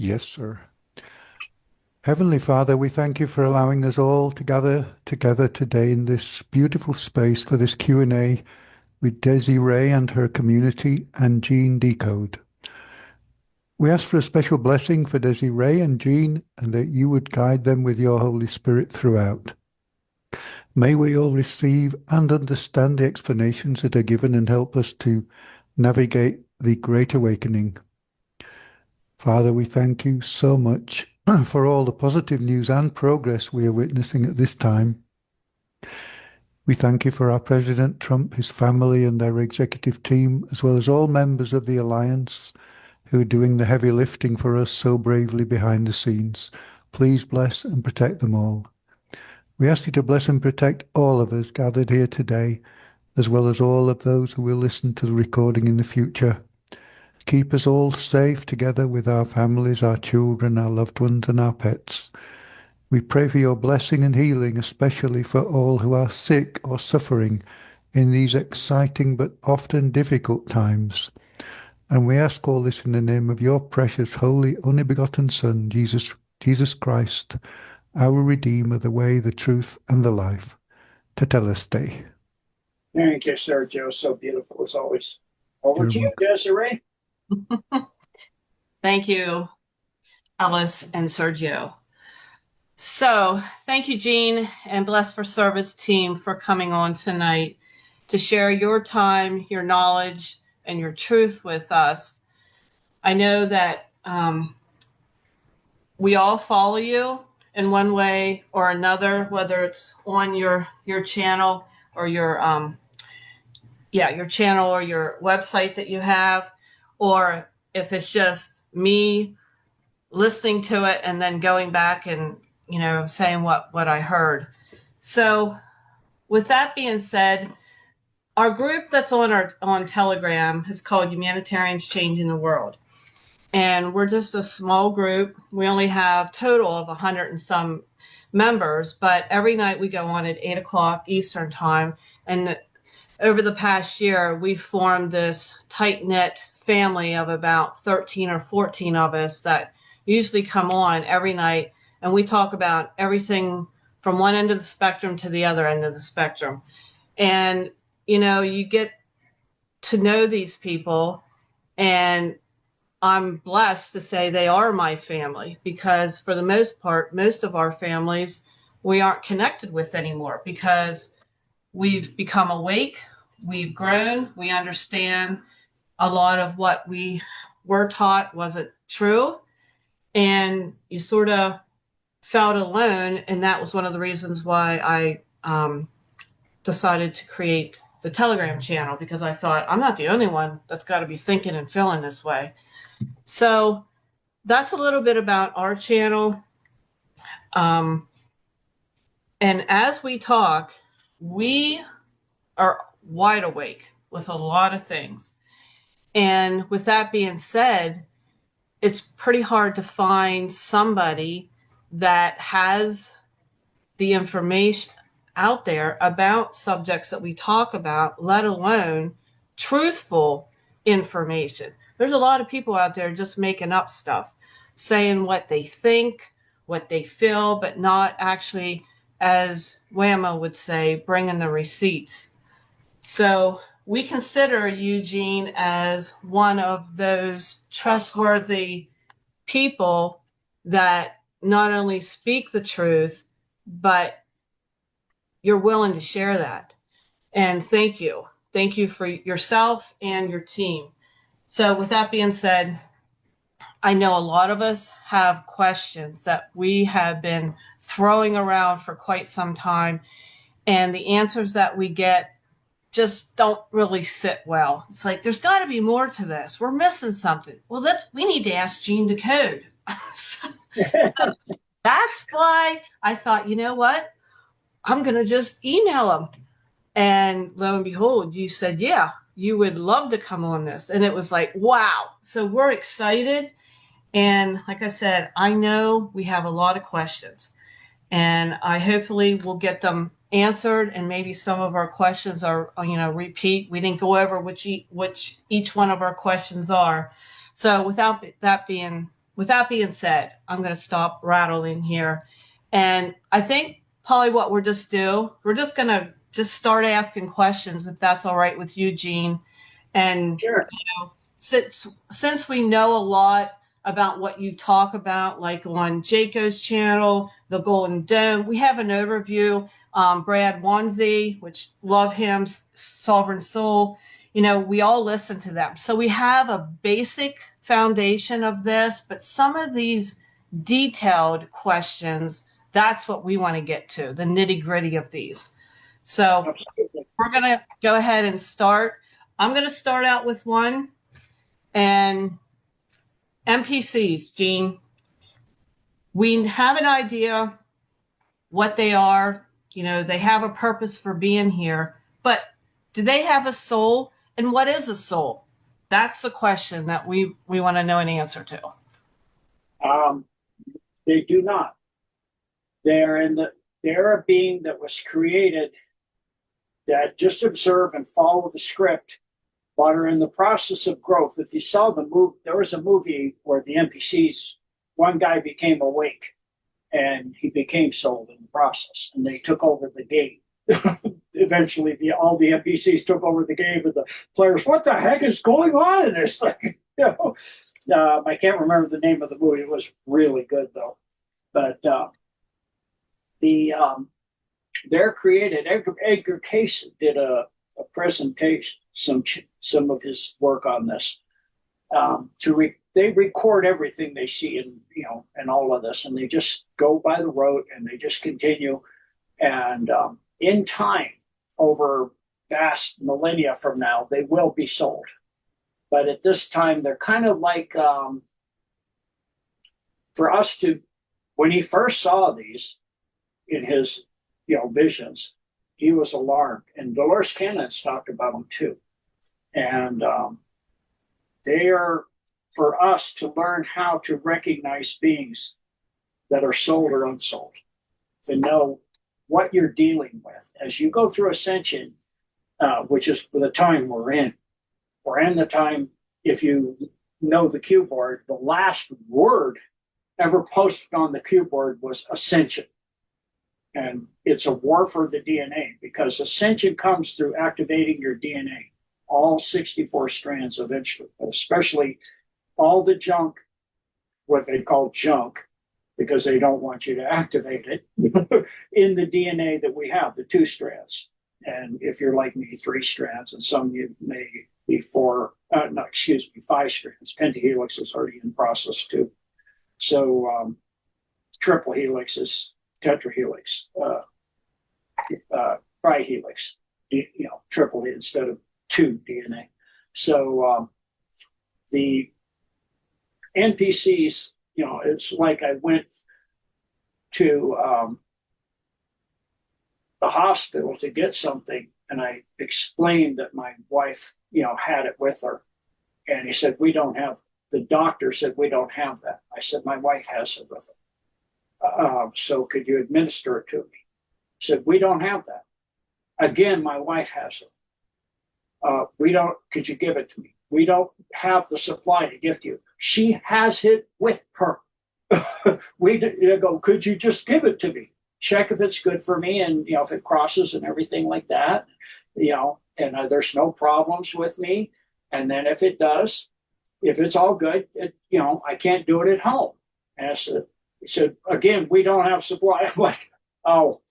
Yes, sir. Heavenly Father, we thank you for allowing us all to gather together today in this beautiful space for this Q&A with Desiree and her community and Jean Decode. We ask for a special blessing for Desiree and Jean and that you would guide them with your Holy Spirit throughout. May we all receive and understand the explanations that are given and help us to navigate the Great Awakening. Father, we thank you so much for all the positive news and progress we are witnessing at this time. We thank you for our President Trump, his family, and their executive team, as well as all members of the Alliance who are doing the heavy lifting for us so bravely behind the scenes. Please bless and protect them all. We ask you to bless and protect all of us gathered here today, as well as all of those who will listen to the recording in the future. Keep us all safe together with our families, our children, our loved ones, and our pets. We pray for your blessing and healing, especially for all who are sick or suffering in these exciting but often difficult times. And we ask all this in the name of your precious, holy, only begotten Son, Jesus Christ, our Redeemer, the way, the truth, and the life. Tetelestai. Thank you, Sergio. So beautiful as always. Over to you, Desiree. Thank you, Alice and Sergio. So thank you, Jean and Blessed for Service team, for coming on tonight to share your time, your knowledge, and your truth with us. I know that we all follow you in one way or another, whether it's on your channel or your channel or your website that you have, or if it's just me listening to it and then going back and saying what I heard. So with that being said, our group that's on Telegram is called Humanitarians Changing the World. And we're just a small group. We only have total of 100 and some members, but every night we go on at 8 o'clock Eastern time. And over the past year, we've formed this tight-knit family of about 13 or 14 of us that usually come on every night, and we talk about everything from one end of the spectrum to the other end of the spectrum. And, you get to know these people, and I'm blessed to say they are my family, because for the most part, most of our families we aren't connected with anymore because we've become awake, we've grown, we understand a lot of what we were taught wasn't true, and you sort of felt alone. And that was one of the reasons why I decided to create the Telegram channel, because I thought I'm not the only one that's got to be thinking and feeling this way. So that's a little bit about our channel. And as we talk, we are wide awake with a lot of things. And with that being said, it's pretty hard to find somebody that has the information out there about subjects that we talk about, let alone truthful information. There's a lot of people out there just making up stuff, saying what they think, what they feel, but not actually, as Whammo would say, bringing the receipts. So we consider Eugene as one of those trustworthy people that not only speak the truth, but you're willing to share that. And thank you. Thank you for yourself and your team. So with that being said, I know a lot of us have questions that we have been throwing around for quite some time, and the answers that we get just don't really sit well. It's like, there's got to be more to this. We're missing something. Well, we need to ask Jean Decode. So that's why I thought, you know what? I'm going to just email him. And lo and behold, you said, yeah, you would love to come on this. And it was like, wow. So we're excited. And like I said, I know we have a lot of questions, and I hopefully will get them answered. And maybe some of our questions are, repeat. We didn't go over which each one of our questions are. So without that being with that being said, I'm going to stop rattling here. And I think probably what we're just going to just start asking questions, if that's all right with you, Gene. And Sure. Since we know a lot about what you talk about, like on Jaco's channel, the Golden Dome, we have an overview. Brad Wanzi, which love him, Sovereign Soul, we all listen to them. So we have a basic foundation of this, but some of these detailed questions, that's what we want to get to, the nitty gritty of these. So we're going to go ahead and start. I'm going to start out with one. And NPCs, Gene, we have an idea what they are. They have a purpose for being here, but do they have a soul? And what is a soul? That's the question that we want to know an answer to. They do not. They're a being that was created that just observe and follow the script, but are in the process of growth. If you saw the movie, there was a movie where the NPCs, one guy became awake and he became sold in the process, and they took over the game. Eventually, all the NPCs took over the game, and the players, what the heck is going on in this thing? I can't remember the name of the movie. It was really good though. But they're created. Edgar Cayce did a presentation, some of his work on this. They record everything they see and all of this, and they just go by the road and they just continue. And in time, over vast millennia from now, they will be sold. But at this time, they're kind of like, for us to, when he first saw these in his visions, he was alarmed. And Dolores Cannon's talked about them too. And they are for us to learn how to recognize beings that are sold or unsold, to know what you're dealing with. As you go through ascension, which is the time we're in the time, if you know the Q board, the last word ever posted on the Q board was ascension. And it's a war for the DNA, because ascension comes through activating your DNA, all 64 strands eventually, especially all the junk, what they call junk, because they don't want you to activate it, in the DNA that we have, the 2 strands. And if you're like me, 3 strands, and some you may be 5 strands. Pentahelix is already in process too. So triple helix is tetrahelix, trihelix, triple instead of 2 DNA. So the NPCs, it's like I went to the hospital to get something, and I explained that my wife, had it with her. And he said, the doctor said, we don't have that. I said, my wife has it with her. So could you administer it to me? He said, we don't have that. Again, my wife has it. Could you give it to me? We don't have the supply to give to you. She has it with her. Could you just give it to me? Check if it's good for me, and if it crosses and everything like that, and there's no problems with me. And then if it does, if it's all good, I can't do it at home. And he said, again, we don't have supply. I'm like, oh,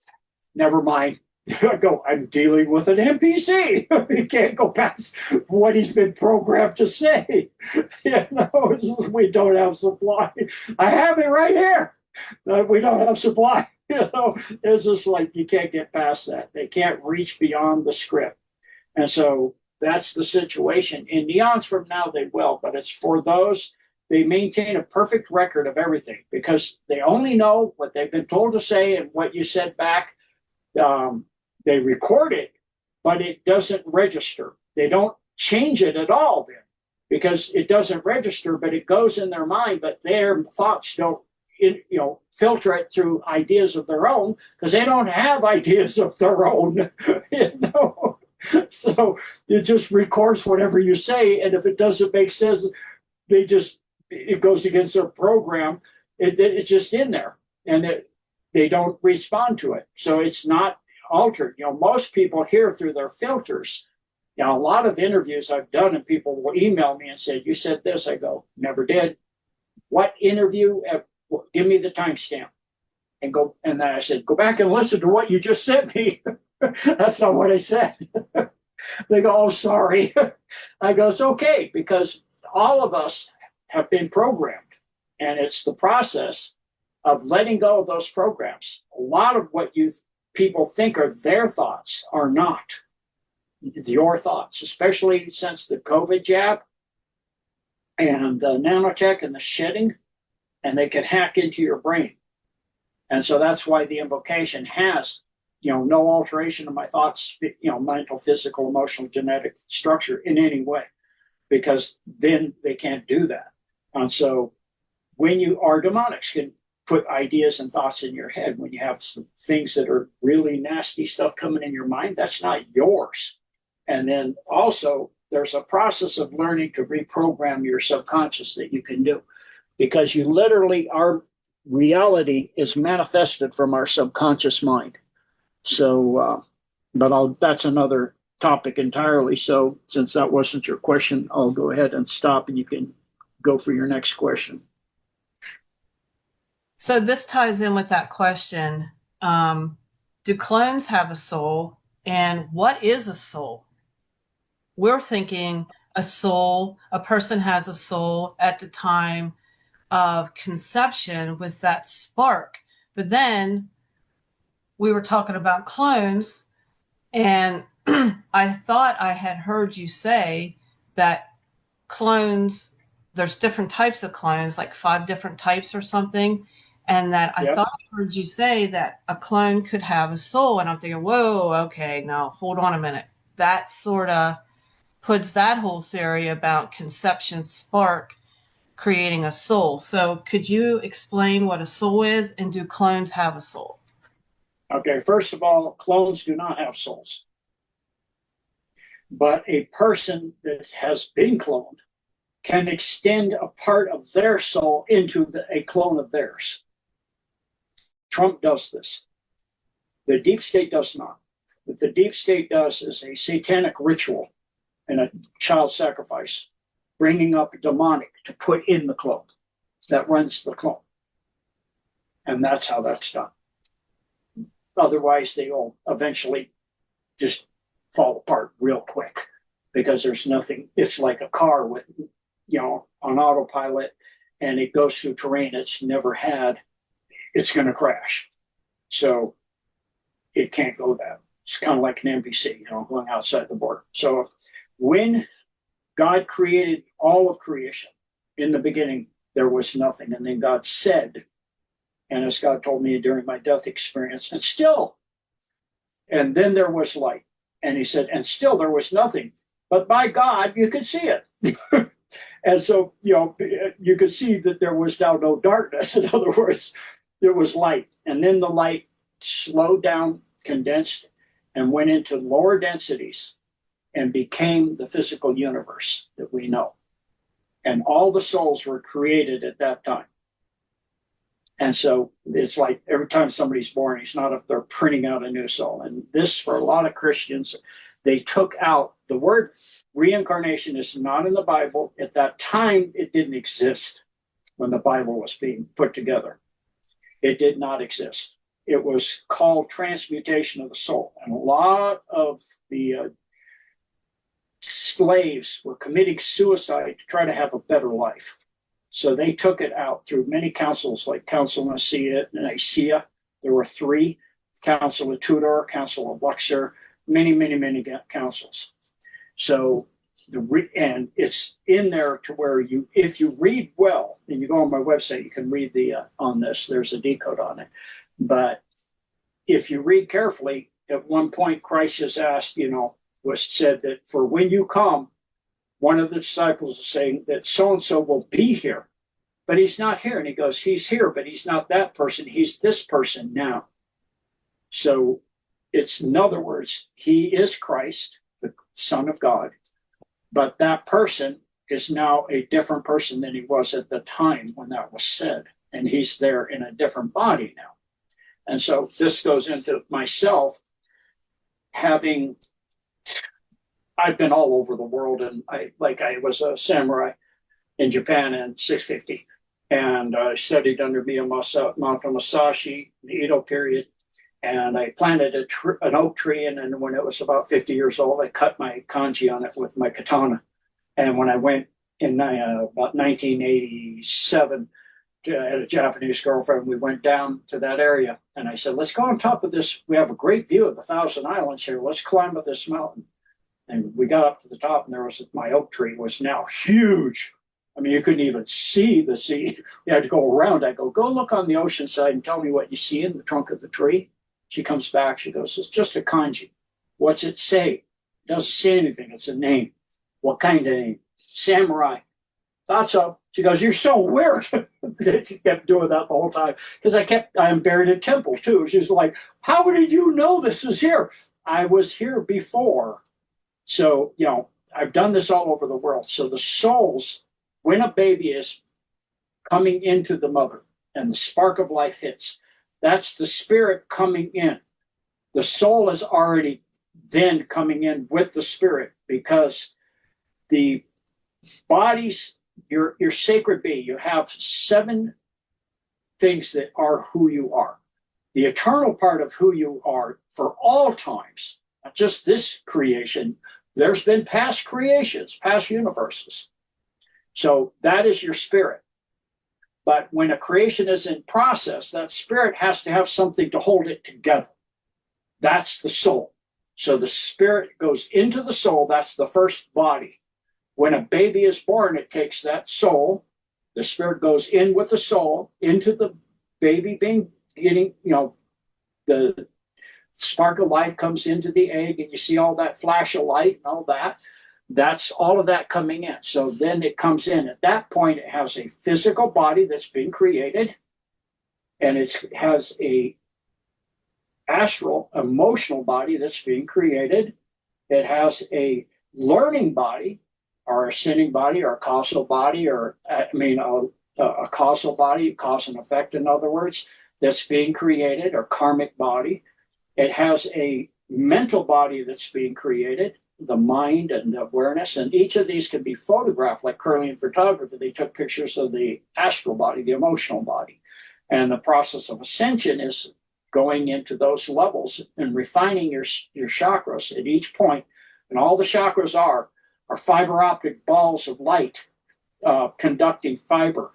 never mind. I go, I'm dealing with an NPC. He can't go past what he's been programmed to say. We don't have supply. I have it right here. We don't have supply. It's just like you can't get past that. They can't reach beyond the script. And so that's the situation. In eons from now, they will, but it's for those. They maintain a perfect record of everything because they only know what they've been told to say and what you said back. They record it, but it doesn't register. They don't change it at all then, because it doesn't register, but it goes in their mind, but their thoughts don't filter it through ideas of their own, because they don't have ideas of their own. So it just records whatever you say, and if it doesn't make sense, they just it goes against their program. It's just in there, and they don't respond to it. So it's not altered. Most people hear through their filters. A lot of interviews I've done, and people will email me and say, "You said this." I go, "Never did." What interview? Give me the timestamp. And then I said, "Go back and listen to what you just sent me." That's not what I said. They go, "Oh, sorry." I go, "It's okay, because all of us have been programmed, and it's the process of letting go of those programs. A lot of what people think are their thoughts are not your thoughts, especially since the COVID jab and the nanotech and the shedding, and they can hack into your brain. And so that's why the invocation has, no alteration of my thoughts, mental, physical, emotional, genetic structure in any way, because then they can't do that. And so when our demonics can put ideas and thoughts in your head, when you have some things that are really nasty stuff coming in your mind, that's not yours. And then also there's a process of learning to reprogram your subconscious that you can do, because our reality is manifested from our subconscious mind. So, that's another topic entirely. So since that wasn't your question, I'll go ahead and stop, and you can go for your next question. So this ties in with that question. Do clones have a soul? And what is a soul? We're thinking a person has a soul at the time of conception with that spark. But then we were talking about clones, and I thought I had heard you say that clones, there's different types of clones, like 5 different types or something. And that I thought I heard you say that a clone could have a soul. And I'm thinking, whoa, okay, now hold on a minute. That sort of puts that whole theory about conception spark creating a soul. So could you explain what a soul is, and do clones have a soul? Okay, first of all, clones do not have souls. But a person that has been cloned can extend a part of their soul into a clone of theirs. Trump does this. The deep state does not. What the deep state does is a satanic ritual and a child sacrifice, bringing up a demonic to put in the clone that runs the clone. And that's how that's done. Otherwise, they will eventually just fall apart real quick, because there's nothing. It's like a car with, on autopilot, and it goes through terrain it's never had. It's going to crash. So it can't go that. It's kind of like an NPC, going outside the border. So when God created all of creation, in the beginning, there was nothing. And then God said, and as God told me during my death experience, and then there was light. And he said, and still there was nothing. But by God, you could see it. And so, you could see that there was now no darkness. In other words, there was light. And then the light slowed down, condensed, and went into lower densities and became the physical universe that we know. And all the souls were created at that time. And so it's like every time somebody's born, he's not up there printing out a new soul. And this, for a lot of Christians, they took out the word reincarnation is not in the Bible. At that time, it didn't exist when the Bible was being put together. It did not exist. It was called transmutation of the soul. And a lot of the slaves were committing suicide to try to have a better life. So they took it out through many councils, like Council of Nicaea. There were 3, Council of Tudor, Council of Luxor, many, many, many councils. So, and it's in there to where if you read well, and you go on my website, you can read on this, there's a decode on it. But if you read carefully, at one point Christ is asked, was said that for when you come, one of the disciples is saying that so-and-so will be here, but he's not here. And he goes, he's here, but he's not that person. He's this person now. So it's, in other words, he is Christ, the Son of God, but that person is now a different person than he was at the time when that was said. And he's there in a different body now. And so this goes into myself having, I've been all over the world, and I was a samurai in Japan in 650. And I studied under Miyamoto Musashi in the Edo period. And I planted an oak tree, and then when it was about 50 years old, I cut my kanji on it with my katana. And when I went in about 1987, I had a Japanese girlfriend, we went down to that area, and I said, let's go on top of this. We have a great view of the Thousand Islands here. Let's climb up this mountain. And we got up to the top, and there was my oak tree was now huge. I mean, you couldn't even see the sea. You had to go around. I go look on the ocean side and tell me what you see in the trunk of the tree. She comes back. She goes, it's just a kanji. What's it say? It doesn't say anything. It's a name. What kind of name? Samurai. Thought so. She goes, you're so weird. She kept doing that the whole time. Because I'm buried in temple too. She's like, how did you know this is here? I was here before. So, I've done this all over the world. So the souls, when a baby is coming into the mother and the spark of life hits, that's the spirit coming in. The soul is already then coming in with the spirit, because the bodies, your sacred being, you have 7 things that are who you are. The eternal part of who you are for all times, not just this creation. There's been past creations, past universes. So that is your spirit. But when a creation is in process, that spirit has to have something to hold it together. That's the soul. So the spirit goes into the soul. That's the first body. When a baby is born, it takes that soul. The spirit goes in with the soul into the baby getting, the spark of life comes into the egg, and you see all that flash of light and all that. That's all of that coming in. So then it comes in. At that point, it has a physical body that's been created, and it has a astral, emotional body that's being created. It has a learning body, or a sinning body, or a causal body, a causal body, cause and effect, in other words, that's being created, or karmic body. It has a mental body that's being created, the mind and the awareness, and each of these can be photographed like Kirlian photography. They took pictures of the astral body, the emotional body. And the process of ascension is going into those levels and refining your chakras at each point. And all the chakras are fiber optic balls of light conducting fiber,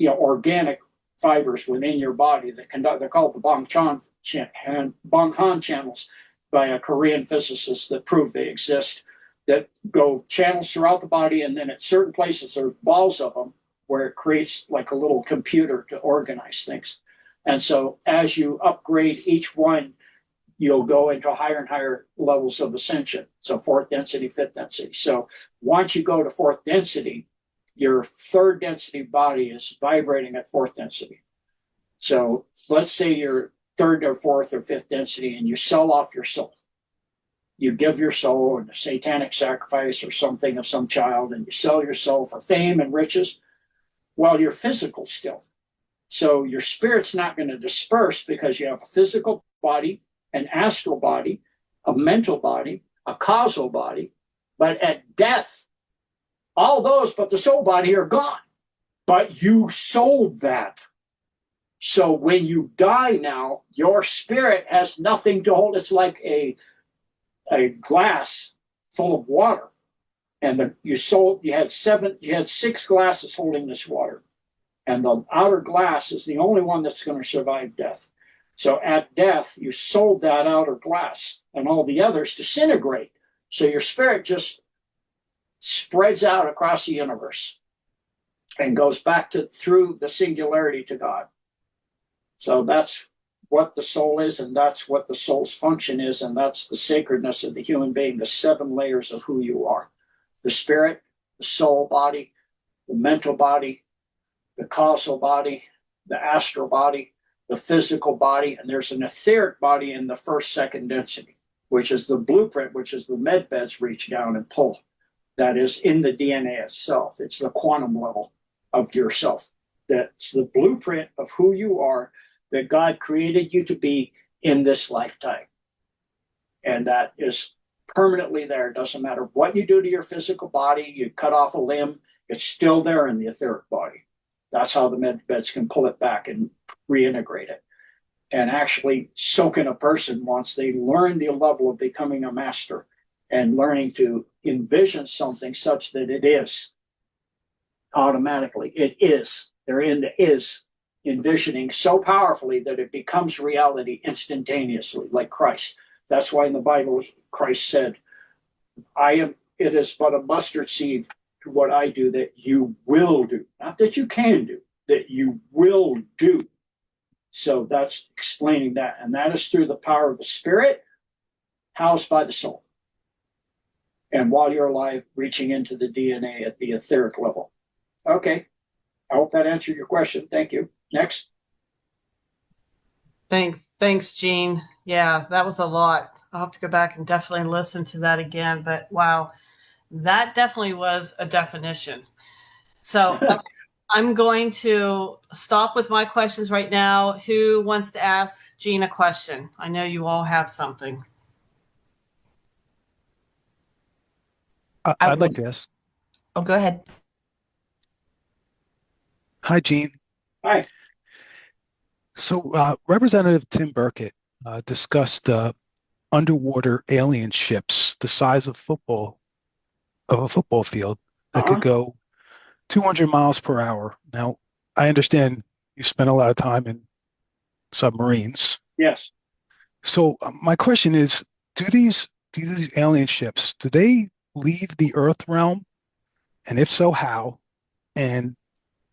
organic fibers within your body that conduct. They're called the Banghan channels, by a Korean physicist that proved they exist, that go channels throughout the body, and then at certain places there are balls of them where it creates like a little computer to organize things. And so as you upgrade each one, you'll go into higher and higher levels of ascension. So 4th density, 5th density. So once you go to 4th density, your 3rd density body is vibrating at 4th density. So let's say you're 3rd or 4th or 5th density, and you sell off your soul. You give your soul in a satanic sacrifice or something of some child, and you sell your soul for fame and riches while you're physical still. So your spirit's not going to disperse, because you have a physical body, an astral body, a mental body, a causal body. But at death, all those but the soul body are gone. But you sold that. So when you die now, your spirit has nothing to hold. It's like a glass full of water. And you had 6 glasses holding this water. And the outer glass is the only one that's going to survive death. So at death, you sold that outer glass, and all the others disintegrate. So your spirit just spreads out across the universe and goes back through the singularity to God. So that's what the soul is, and that's what the soul's function is, and that's the sacredness of the human being, the 7 layers of who you are. The spirit, the soul body, the mental body, the causal body, the astral body, the physical body, and there's an etheric body in the 1st, 2nd density, which is the blueprint, which is the med beds reach down and pull. that is in the DNA itself. It's the quantum level of yourself. That's the blueprint of who you are, that God created you to be in this lifetime. And that is permanently there. It doesn't matter what you do to your physical body, you cut off a limb, it's still there in the etheric body. That's how the med beds can pull it back and reintegrate it. And actually soak in a person once they learn the level of becoming a master and learning to envision something such that it is automatically. It is. They're in the is, envisioning so powerfully that it becomes reality instantaneously, like Christ. That's why in the Bible, Christ said, it is but a mustard seed to what I do that you will do. Not that you can do, that you will do. So that's explaining that. And that is through the power of the Spirit, housed by the soul. And while you're alive, reaching into the DNA at the etheric level. Okay. I hope that answered your question. Thank you. Next. Thanks, Gene. Yeah, that was a lot. I'll have to go back and definitely listen to that again. But wow, that definitely was a definition. So I'm going to stop with my questions right now. Who wants to ask Gene a question? I know you all have something. I'd like to ask. Oh, go ahead. Hi, Gene. Hi. So Representative Tim Burkett discussed underwater alien ships the size of a football field that could go 200 miles per hour. Now, I understand you spent a lot of time in submarines. Yes. So my question is, do these alien ships, do they leave the Earth realm? And if so, how? And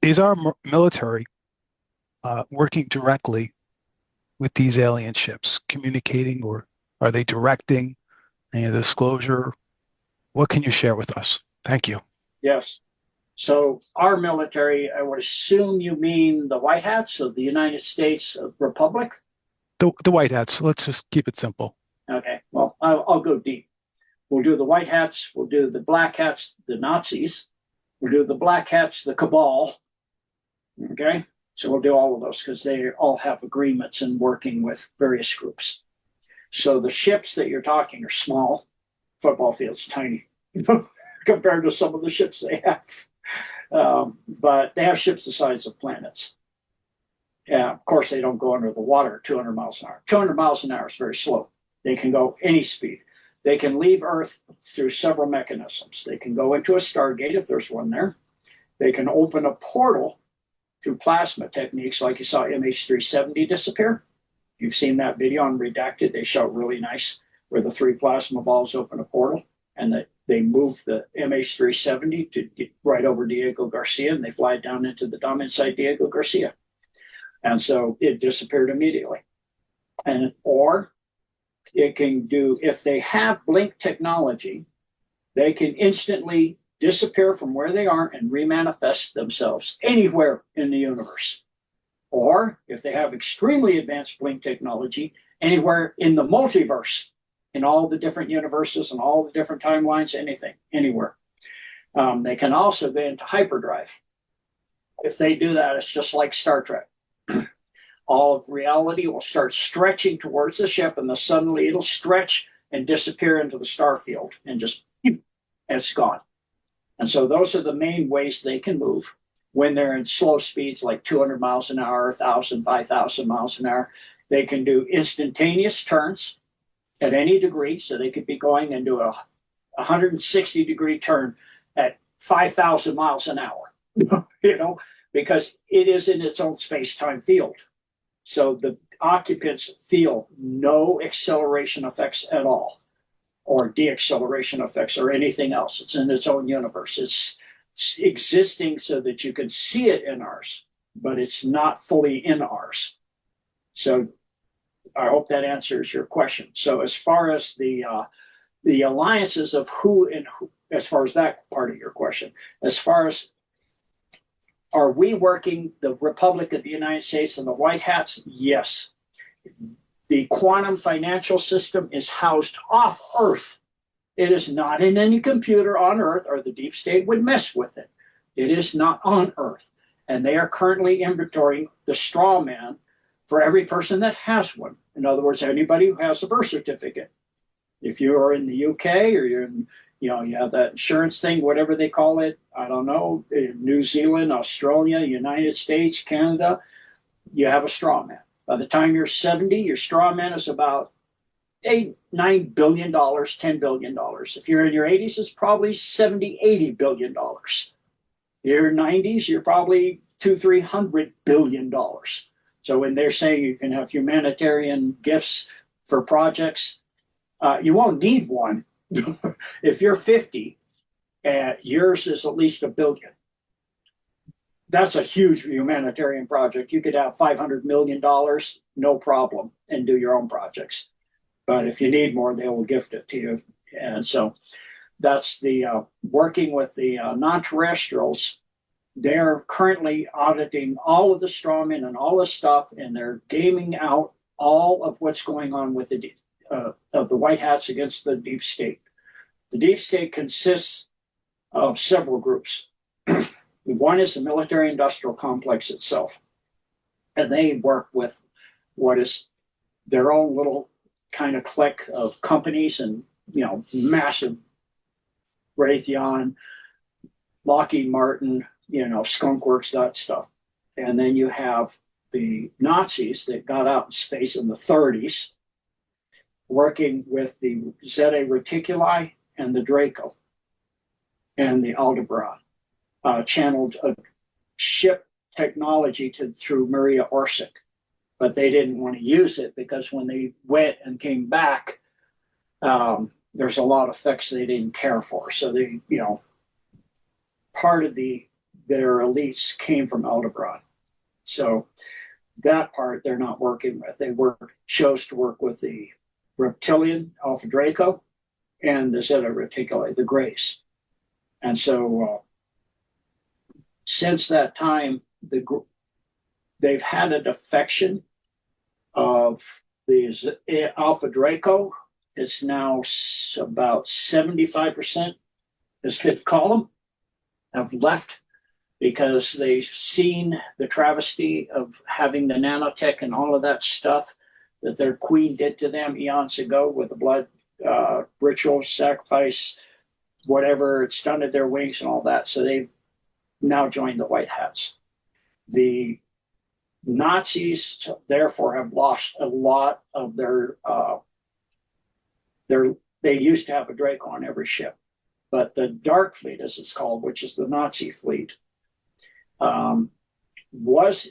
is our military working directly with these alien ships, communicating, or are they directing any disclosure? What can you share with us? Thank you. Yes. So our military, I would assume you mean the White Hats of the United States Republic? The White Hats. Let's just keep it simple. Okay. Well, I'll go deep. We'll do the White Hats. We'll do the Black Hats, the Nazis. We'll do the Black Hats, the Cabal. Okay. So we'll do all of those because they all have agreements and working with various groups. So the ships that you're talking are small. Football field's tiny compared to some of the ships they have. But they have ships the size of planets. Yeah, of course, they don't go under the water at 200 miles an hour. 200 miles an hour is very slow. They can go any speed. They can leave Earth through several mechanisms. They can go into a Stargate if there's one there. They can open a portal through plasma techniques, like you saw MH370 disappear. You've seen that video on Redacted. They show it really nice, where the 3 plasma balls open a portal and they move the MH370 to get right over Diego Garcia, and they fly down into the dome inside Diego Garcia. And so it disappeared immediately. Or it can do, if they have blink technology, they can instantly disappear from where they are and remanifest themselves anywhere in the universe. Or if they have extremely advanced blink technology, anywhere in the multiverse, in all the different universes and all the different timelines, anything, anywhere. They can also go into hyperdrive. If they do that, it's just like Star Trek. All of reality will start stretching towards the ship, and then suddenly it'll stretch and disappear into the star field, and just it's gone. And so those are the main ways they can move when they're in slow speeds like 200 miles an hour, 1,000, 5,000 miles an hour. They can do instantaneous turns at any degree. So they could be going into a 160-degree turn at 5,000 miles an hour, because it is in its own space-time field. So the occupants feel no acceleration effects at all, or deacceleration effects, or anything else. It's in its own universe. It's existing so that you can see it in ours, but it's not fully in ours. So I hope that answers your question. So as far as the alliances of who and who, as far as that part of your question, as far as are we working the Republic of the United States and the White Hats? Yes. The quantum financial system is housed off Earth It is not in any computer on Earth, or the deep state would mess with it. It is not on Earth. And they are currently inventorying the straw man for every person that has one. In other words, anybody who has a birth certificate. If you are in the UK, or you're in, you have that insurance thing, whatever they call it, I don't know, in New Zealand, Australia, United States, Canada, you have a straw man. By the time you're 70, your straw man is about $9 billion, $10 billion. If you're in your 80s, it's probably $70, $80 billion. Your 90s, you're probably $200, $300 billion. So when they're saying you can have humanitarian gifts for projects, you won't need one. If you're 50, yours is at least $1 billion. That's a huge humanitarian project. You could have $500 million, no problem, and do your own projects. But if you need more, they will gift it to you. And so that's the working with the non-terrestrials. They're currently auditing all of the strawmen and all this stuff, and they're gaming out all of what's going on with the white hats against the deep state. The deep state consists of several groups. One is the military-industrial complex itself, and they work with what is their own little kind of clique of companies, and massive Raytheon, Lockheed Martin, Skunk Works, that stuff. And then you have the Nazis that got out in space in the 30s, working with the Zeta Reticuli and the Draco and the Aldebaran. Channeled a ship technology through Maria Orsic, but they didn't want to use it because when they went and came back, there's a lot of effects they didn't care for. So they, part of their elites came from Aldebaran. So that part they're not working with. They chose to work with the reptilian Alpha Draco and the Zeta Reticuli, the Greys. And so since that time, they've had a defection of the Alpha Draco. It's now about 75%. This fifth column have left because they've seen the travesty of having the nanotech and all of that stuff that their queen did to them eons ago with the blood ritual, sacrifice, whatever. It stunted their wings and all that. So they've now joined the White Hats. The Nazis, therefore, have lost a lot of their they used to have a Draco on every ship. But the Dark Fleet, as it's called, which is the Nazi fleet, was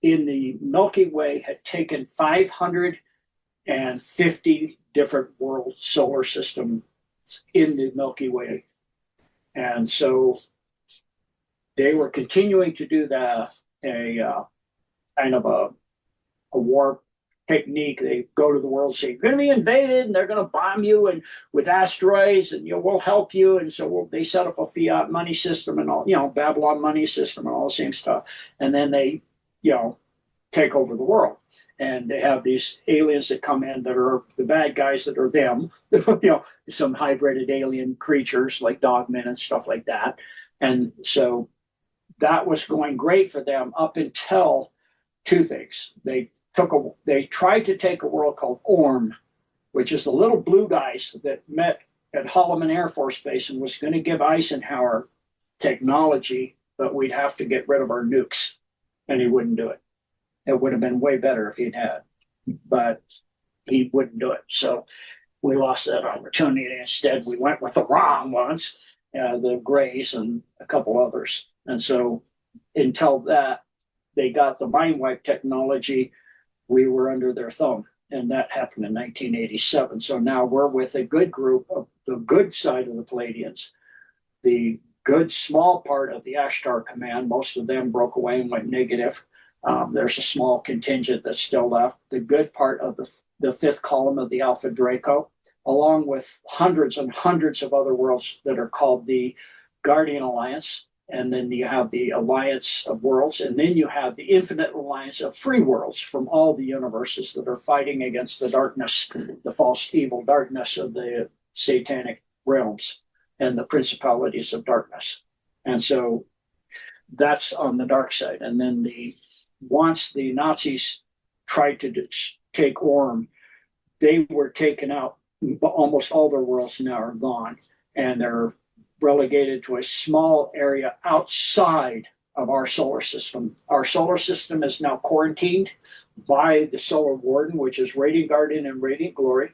in the Milky Way, had taken 550 different world solar systems in the Milky Way. And so they were continuing to do a kind of a war technique. They go to the world and say, you're going to be invaded and they're going to bomb you and with asteroids, and we'll help you. And so they set up a fiat money system and all, Babylon money system and all the same stuff. And then they, take over the world. And they have these aliens that come in that are the bad guys that are them, some hybrided alien creatures like dogmen and stuff like that. And so that was going great for them up until two things. They tried to take a world called Orm, which is the little blue guys that met at Holloman Air Force Base and was going to give Eisenhower technology, but we'd have to get rid of our nukes. And he wouldn't do it. It would have been way better if he'd had, but he wouldn't do it. So we lost that opportunity. Instead, we went with the wrong ones, the Greys and a couple others. And so until that, they got the mind wipe technology, we were under their thumb. And that happened in 1987. So now we're with a good group of the good side of the Palladians, the good small part of the Ashtar Command. Most of them broke away and went negative. There's a small contingent that's still left. The good part of the fifth column of the Alpha Draco, along with hundreds and hundreds of other worlds that are called the Guardian Alliance. And then you have the Alliance of Worlds. And then you have the Infinite Alliance of Free Worlds from all the universes that are fighting against the darkness, the false evil darkness of the satanic realms and the principalities of darkness. And so that's on the dark side. And then once the Nazis tried to take Orm, they were taken out. Almost all their worlds now are gone, and they're relegated to a small area outside of our solar system. Our solar system is now quarantined by the Solar Warden, which is Radiant Guardian and Radiant Glory.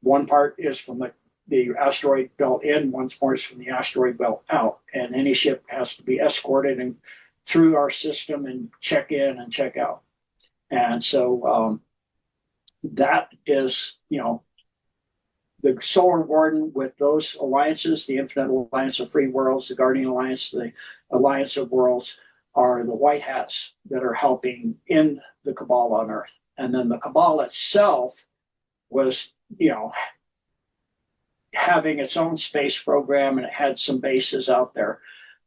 One part is from the asteroid belt in, one part is from the asteroid belt out, and any ship has to be escorted and through our system and check in and check out. And so that is, the Solar Warden with those alliances, the Infinite Alliance of Free Worlds, the Guardian Alliance, the Alliance of Worlds, are the white hats that are helping in the Cabal on Earth. And then the Cabal itself was, having its own space program, and it had some bases out there,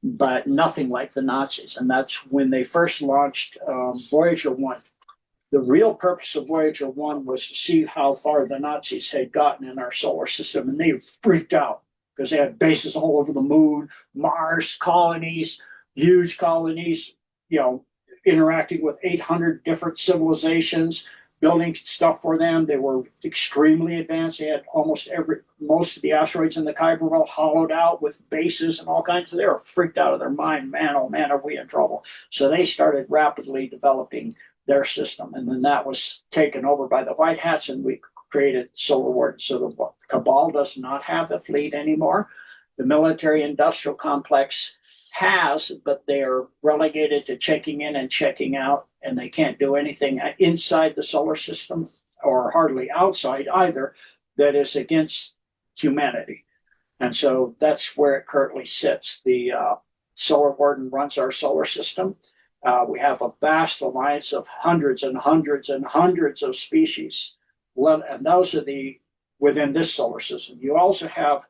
but nothing like the Nazis. And that's when they first launched Voyager 1. The real purpose of Voyager 1 was to see how far the Nazis had gotten in our solar system, and they freaked out because they had bases all over the moon, Mars, colonies, huge colonies, interacting with 800 different civilizations, building stuff for them. They were extremely advanced. They had most of the asteroids in the Kuiper Belt hollowed out with bases and all kinds of. They were freaked out of their mind. Man, oh man, are we in trouble? So they started rapidly developing their system, and then that was taken over by the White Hats, and we created Solar Warden. So the Cabal does not have a fleet anymore. The military-industrial complex has, but they're relegated to checking in and checking out, and they can't do anything inside the solar system or hardly outside either that is against humanity. And so that's where it currently sits. The Solar Warden runs our solar system. We have a vast alliance of hundreds and hundreds and hundreds of species, and those are within this solar system. You also have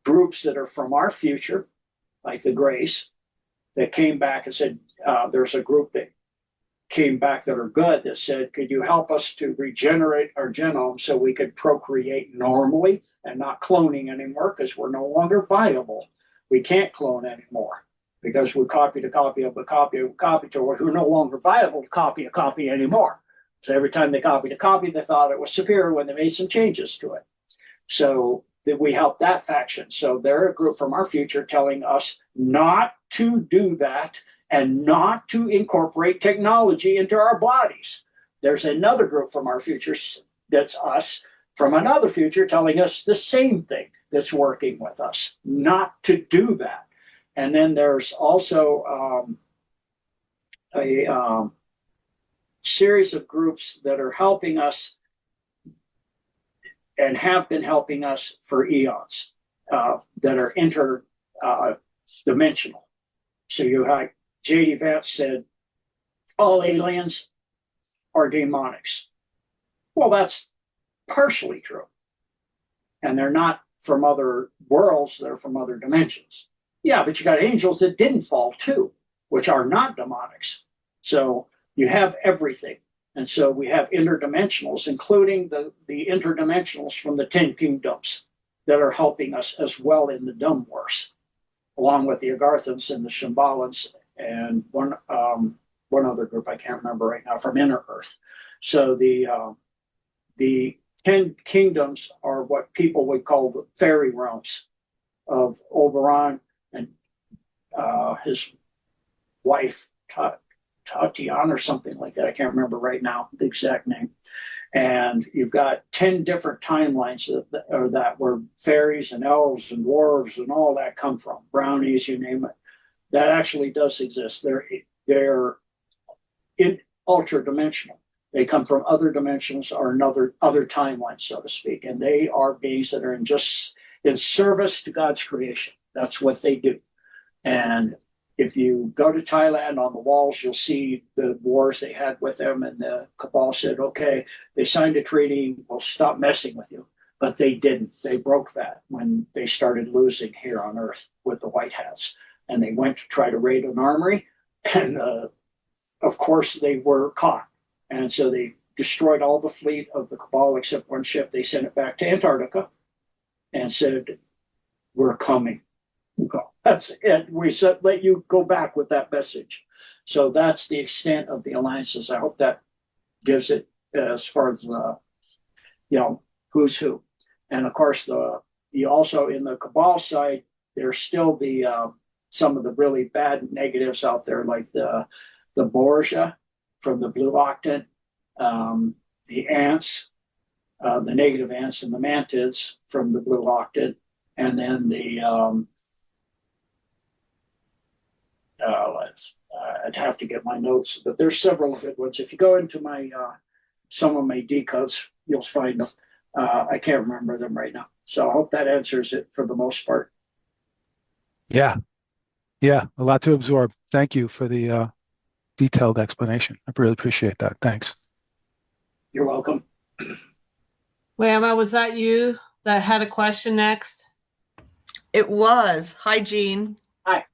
groups that are from our future, like the Greys, that came back and said, there's a group that came back that are good that said, could you help us to regenerate our genome so we could procreate normally and not cloning anymore, because we're no longer viable. We can't clone anymore, because we copied a copy of a copy of a copy to we're no longer viable to copy a copy anymore. So every time they copied a copy, they thought it was superior when they made some changes to it. So we helped that faction. So they're a group from our future telling us not to do that and not to incorporate technology into our bodies. There's another group from our future that's us from another future telling us the same thing, that's working with us, not to do that. And then there's also a series of groups that are helping us and have been helping us for eons that are interdimensional. So you have J.D. Vance said, all aliens are demonics. Well, that's partially true. And they're not from other worlds, they're from other dimensions. Yeah, but you got angels that didn't fall too, which are not demonics. So you have everything. And so we have interdimensionals, including the interdimensionals from the 10 kingdoms that are helping us as well in the Dumb Wars, along with the Agarthans and the Shimbalans and one other group I can't remember right now from Inner Earth. So the 10 kingdoms are what people would call the fairy realms of Oberon and his wife, Tatiana or something like that. I can't remember right now the exact name. And you've got 10 different timelines that where fairies and elves and dwarves and all that come from, brownies, you name it. That actually does exist. They're in ultra dimensional. They come from other dimensions or other timelines, so to speak. And they are beings that are in service to God's creation. That's what they do. And if you go to Thailand, on the walls, you'll see the wars they had with them. And the Cabal said, okay, they signed a treaty, we'll stop messing with you. But they didn't. They broke that when they started losing here on Earth with the White Hats. And they went to try to raid an armory. And of course, they were caught. And so they destroyed all the fleet of the Cabal except one ship. They sent it back to Antarctica. and said, "We're coming." That's it. We said, let you go back with that message. So that's the extent of the alliances. I hope that gives it as far as who's who. And of course, the also in the cabal side, there's still the some of the really bad negatives out there, like the Borgia from the Blue Octant, the ants, the negative ants, and the mantids from the Blue Octant, and then the I'd have to get my notes, but there's several good ones. If you go into my some of my decodes, you'll find them. I can't remember them right now, so I hope that answers it for the most part. Yeah, yeah, a lot to absorb. Thank you for the detailed explanation. I really appreciate that. Thanks. You're welcome. Whamma, was that you that had a question next? It was. Hi, Gene. Hi.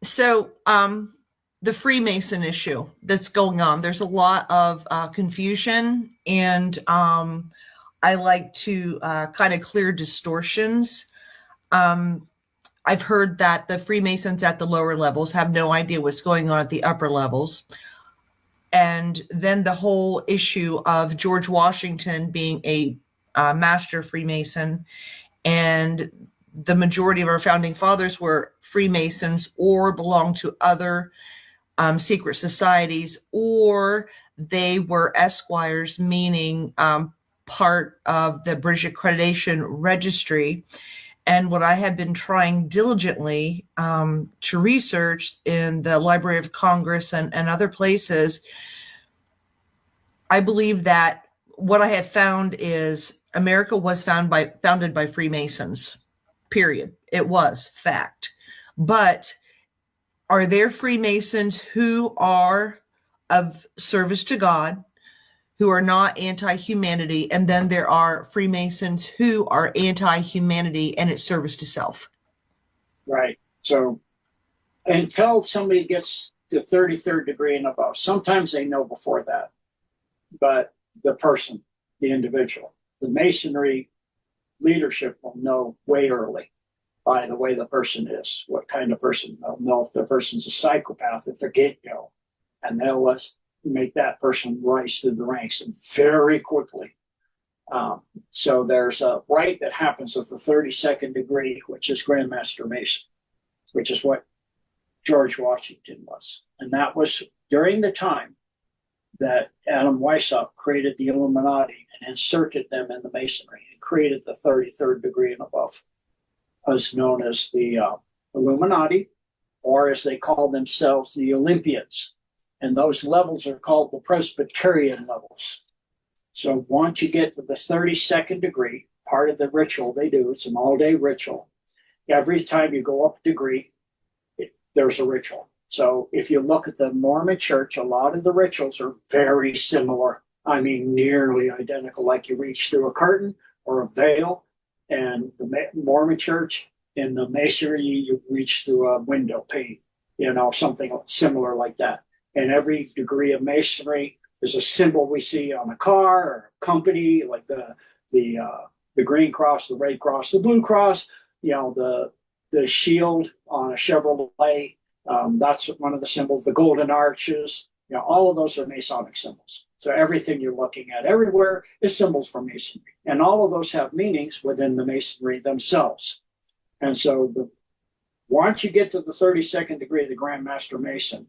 So, the Freemason issue that's going on, there's a lot of confusion, and I like to kind of clear distortions. I've heard that the Freemasons at the lower levels have no idea what's going on at the upper levels. And then the whole issue of George Washington being a master Freemason, and the majority of our founding fathers were Freemasons or belonged to other secret societies, or they were esquires, meaning part of the British Accreditation Registry. And what I have been trying diligently to research in the Library of Congress and other places, I believe that what I have found is America was founded by Freemasons, period. It was fact. But are there Freemasons who are of service to God, who are not anti-humanity, and then there are Freemasons who are anti-humanity and it's service to self? Right. So until somebody gets to 33rd degree and above, sometimes they know before that, but the person, the individual, the Masonry leadership will know way early by the way the person is, what kind of person. They'll know if the person's a psychopath at the get-go, and they'll make that person rise through the ranks and very quickly. So there's a rite that happens at the 32nd degree, which is Grandmaster Mason, which is what George Washington was. And that was during the time that Adam Weishaupt created the Illuminati and inserted them in the Masonry and created the 33rd degree and above, as known as the Illuminati, or as they call themselves, the Olympians. And those levels are called the Presbyterian levels. So once you get to the 32nd degree, part of the ritual they do, it's an all-day ritual. Every time you go up a degree, there's a ritual. So if you look at the Mormon church, a lot of the rituals are very similar. I mean, nearly identical, like you reach through a curtain or a veil. And the Mormon church, in the Masonry, you reach through a window pane, something similar like that. And every degree of Masonry is a symbol we see on a car or a company, like the green cross, the red cross, the blue cross, the shield on a Chevrolet. That's one of the symbols, the golden arches. All of those are Masonic symbols. So everything you're looking at everywhere is symbols for Masonry. And all of those have meanings within the Masonry themselves. And so once you get to the 32nd degree, the Grand Master Mason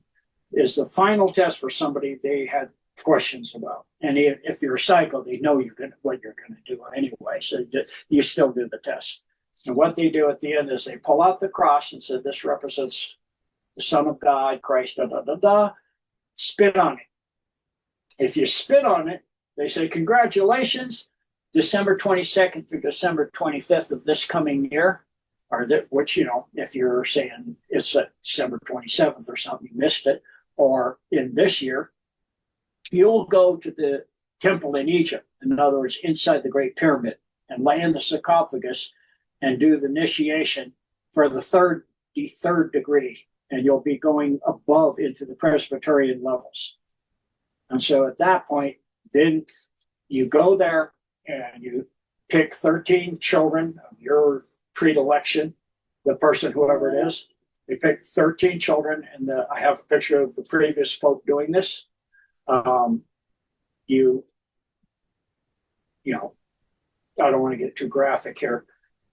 is the final test for somebody they had questions about. And if you're a psycho, they know what you're going to do anyway. So you still do the test. And what they do at the end is they pull out the cross and say, this represents the Son of God, Christ, da, da, da, da. Spit on it. If you spit on it, they say, congratulations, December 22nd through December 25th of this coming year, which, if you're saying it's at December 27th or something, you missed it, or in this year, you'll go to the temple in Egypt, in other words, inside the Great Pyramid, and lay in the sarcophagus and do the initiation for the third degree, and you'll be going above into the Presbyterian levels. And so at that point, then you go there and you pick 13 children of your predilection, the person, whoever it is. They pick 13 children, and I have a picture of the previous Pope doing this. You know, I don't want to get too graphic here.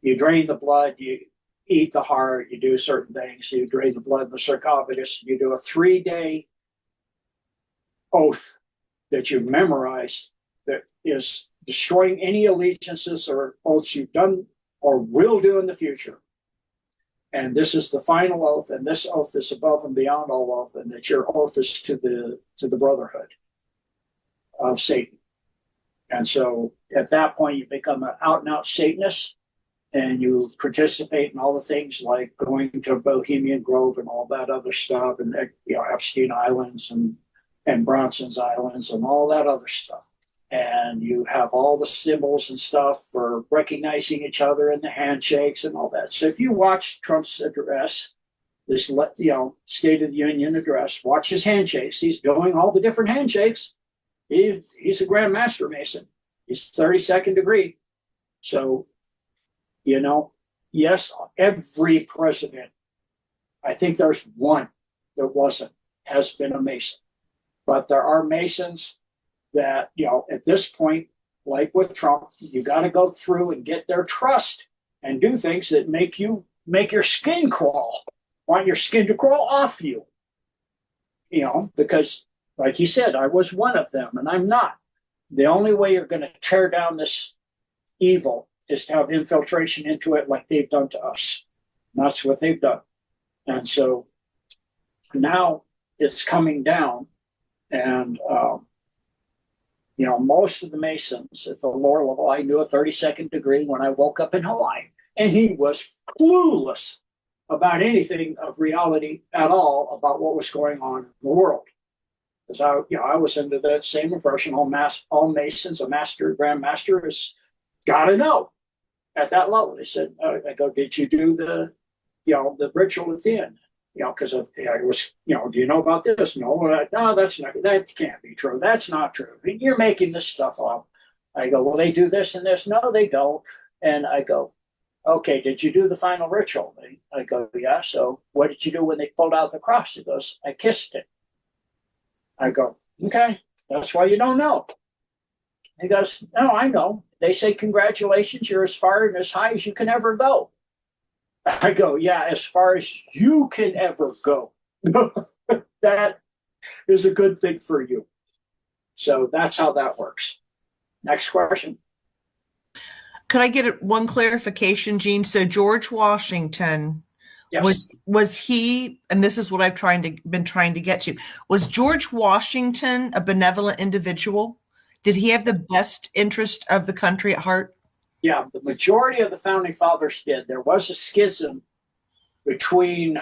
You drain the blood, you eat the heart, you do certain things, you drain the blood in the sarcophagus, you do a 3-day oath that you memorize that is destroying any allegiances or oaths you've done or will do in the future. And this is the final oath, and this oath is above and beyond all oath, and that your oath is to the brotherhood of Satan. And so at that point, you become an out-and-out Satanist, and you participate in all the things like going to Bohemian Grove and all that other stuff, and Epstein Islands and Bronson's Islands and all that other stuff. And you have all the symbols and stuff for recognizing each other and the handshakes and all that. So if you watch Trump's address, this State of the Union address, watch his handshakes. He's doing all the different handshakes. He's a Grand Master Mason. He's 32nd degree. So, yes, every president, I think there's one that wasn't, has been a Mason. But there are Masons that, at this point, like with Trump, you got to go through and get their trust and do things that make your skin crawl, want your skin to crawl off you, because like you said, I was one of them and I'm not. The only way you're going to tear down this evil is to have infiltration into it like they've done to us. And that's what they've done. And so now it's coming down, and most of the Masons at the lower level, I knew a 32nd degree when I woke up in Hawaii, and he was clueless about anything of reality at all about what was going on in the world. Because I was under that same impression. All Masons, a master, Grand Master, has got to know at that level. They said, I go, did you do the ritual at the end? Because I was, do you know about this? No, that can't be true. That's not true. You're making this stuff up. I go, well, they do this and this. No, they don't. And I go, okay, did you do the final ritual? I go, yeah. So what did you do when they pulled out the cross? He goes, I kissed it. I go, okay, that's why you don't know. He goes, no, I know. They say, congratulations, you're as far and as high as you can ever go. I go, yeah, as far as you can ever go. That is a good thing for you. So that's how that works. Next question. Could I get one clarification, Gene? So George Washington, yes. was he, and this is what I've been trying to get to, was George Washington a benevolent individual? Did he have the best interest of the country at heart? Yeah, the majority of the founding fathers did. There was a schism between,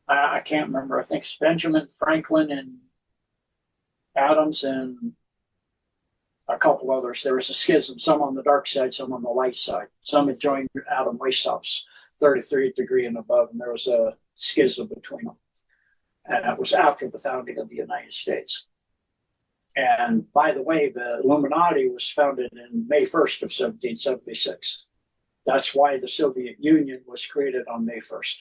I can't remember, I think it's Benjamin Franklin and Adams and a couple others. There was a schism, some on the dark side, some on the light side. Some had joined Adam Weishaupt's 33rd degree and above, and there was a schism between them. And that was after the founding of the United States. And by the way, the Illuminati was founded in May 1st of 1776. That's why the Soviet Union was created on May 1st.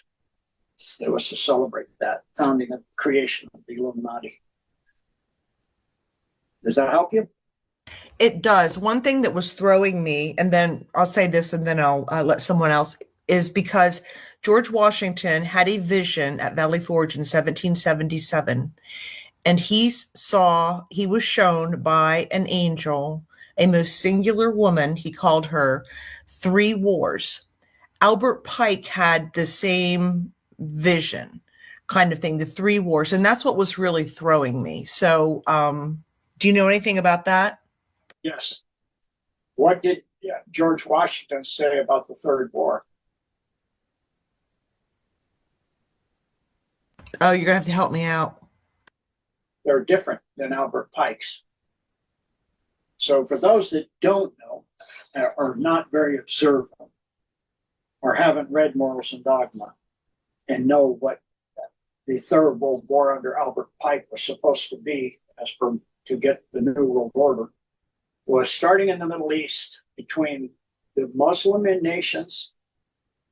It was to celebrate that founding and creation of the Illuminati. Does that help you? It does. One thing that was throwing me, and then I'll say this and then I'll let someone else, is because George Washington had a vision at Valley Forge in 1777. And he was shown by an angel, a most singular woman, he called her, 3 wars. Albert Pike had the same vision kind of thing, the 3 wars. And that's what was really throwing me. So do you know anything about that? Yes. What did George Washington say about the Third War? Oh, you're going to have to help me out. They're different than Albert Pike's. So for those that don't know, are not very observant, or haven't read Morals and Dogma, and know what the Third World War under Albert Pike was supposed to be, to get the New World Order, was starting in the Middle East between the Muslim nations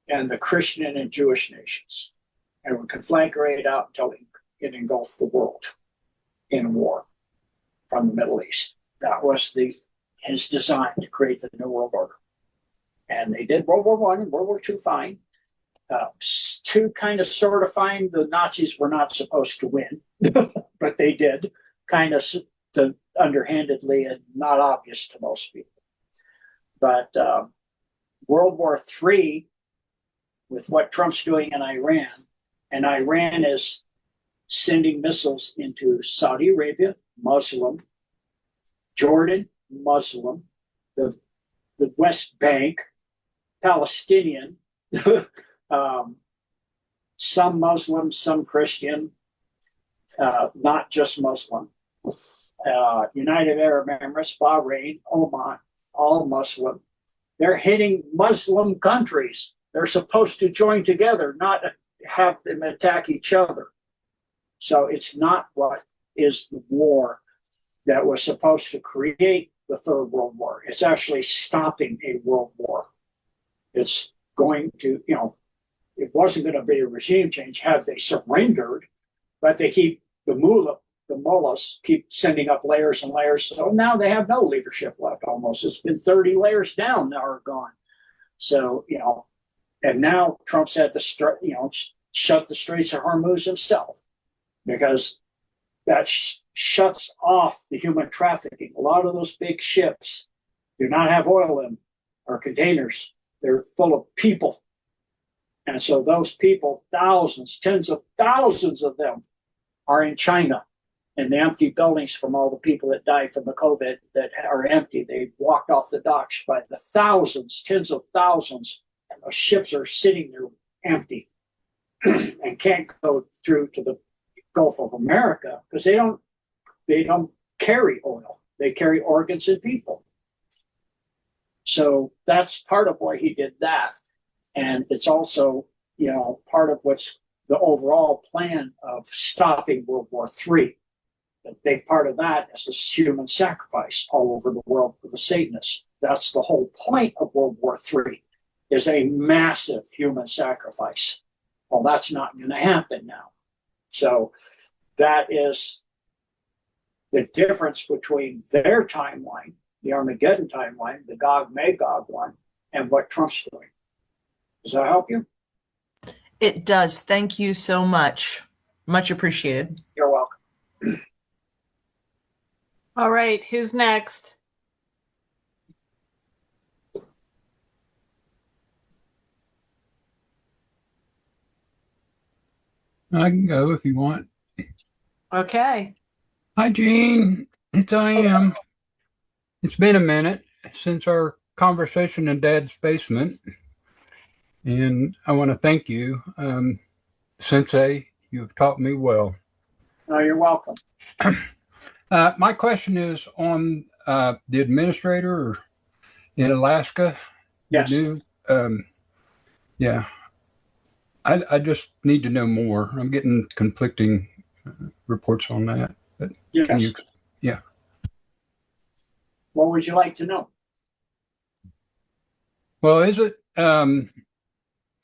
and the Christian and Jewish nations, and would conflagrate out until it engulfed the world in war from the Middle East. That was his design to create the New World Order. And they did World War I and World War II fine. To kind of sort of find the Nazis were not supposed to win, but they did, kind of underhandedly and not obvious to most people. But World War III, with what Trump's doing in Iran, and Iran is sending missiles into Saudi Arabia, Muslim, Jordan, Muslim, the West Bank, Palestinian, some Muslim, some Christian, not just Muslim. United Arab Emirates, Bahrain, Oman, all Muslim. They're hitting Muslim countries. They're supposed to join together, not have them attack each other. So it's not what is the war that was supposed to create the Third World War. It's actually stopping a world war. It's going to, it wasn't going to be a regime change had they surrendered, but they keep the mullahs keep sending up layers and layers. So now they have no leadership left almost. It's been 30 layers down now are gone. So, and now Trump's had to, shut the Straits of Hormuz himself because that shuts off the human trafficking. A lot of those big ships do not have oil in or containers. They're full of people. And so those people, thousands, tens of thousands of them are in China. And the empty buildings from all the people that died from the COVID that are empty, they walked off the docks by the thousands, tens of thousands, and those ships are sitting there empty and can't go through to the Gulf of America because they don't carry oil. They carry organs and people. So that's part of why he did that. And it's also, part of what's the overall plan of stopping World War III. A big part of that is this human sacrifice all over the world for the Satanists. That's the whole point of World War III, is a massive human sacrifice. Well, that's not going to happen now. So that is the difference between their timeline, the Armageddon timeline, the Gog-Magog one, and what Trump's doing. Does that help you? It does. Thank you so much. Much appreciated. You're welcome. All right, who's next? I can go if you want. Okay. Hi, Gene. It's I am. It's been a minute since our conversation in Dad's basement, and I want to thank you, Sensei. You have taught me well. No, you're welcome. My question is on the administrator in Alaska. Yes. Yeah. I just need to know more. I'm getting conflicting reports on that. But Yes. Yeah. What would you like to know? Well,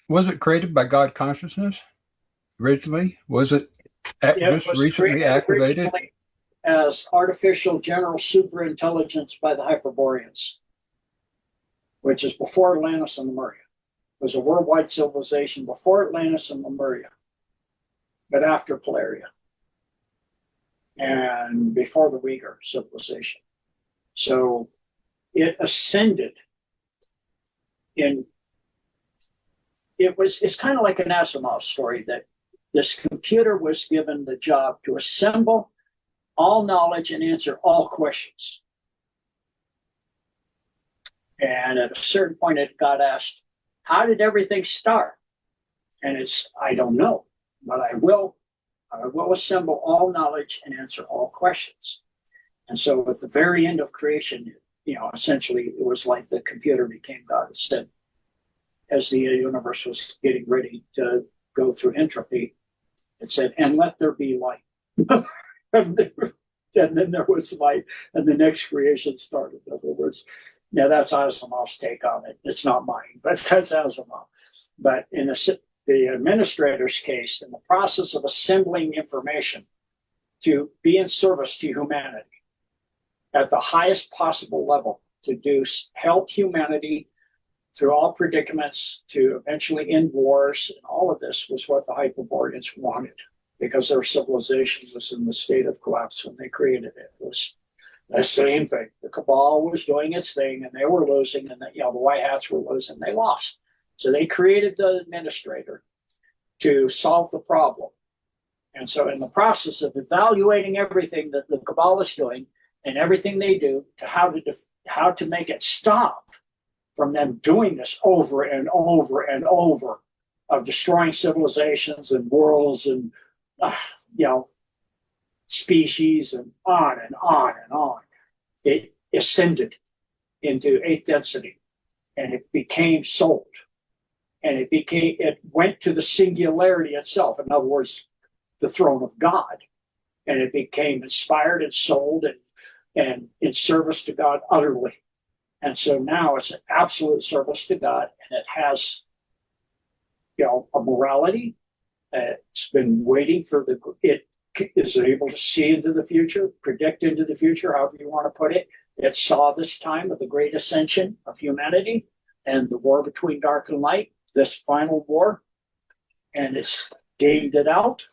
was it created by God consciousness originally? Was it just recently activated? As artificial general superintelligence by the Hyperboreans, which is before Atlantis and Lemuria. It was a worldwide civilization before Atlantis and Lemuria, but after Polaria and before the Uyghur civilization. So it ascended it's kind of like an Asimov story that this computer was given the job to assemble all knowledge and answer all questions. And at a certain point, it got asked, how did everything start? And I don't know, but I will assemble all knowledge and answer all questions. And so at the very end of creation, essentially it was like the computer became God. It said, as the universe was getting ready to go through entropy, it said, and let there be light. And then there was light, and the next creation started. In other words, yeah, that's Asimov's take on it. It's not mine, but that's Asimov. But in the administrator's case, in the process of assembling information to be in service to humanity at the highest possible level, to help humanity through all predicaments, to eventually end wars, and all of this was what the Hyperboreans wanted, because their civilization was in the state of collapse when they created it. It was the same thing. The Cabal was doing its thing, and they were losing, and the White Hats were losing. They lost. So they created the administrator to solve the problem. And so in the process of evaluating everything that the Cabal is doing and everything they do, to how to make it stop from them doing this over and over and over, of destroying civilizations and worlds and species and on and on and on. It ascended into eighth density, and it became sold. And it went to the singularity itself. In other words, the throne of God. And it became inspired and sold and in service to God utterly. And so now it's an absolute service to God, and it has, a morality. It's been waiting for it is able to see into the future, predict into the future, however you want to put it. It saw this time of the great ascension of humanity and the war between dark and light, this final war, and it's gamed it out.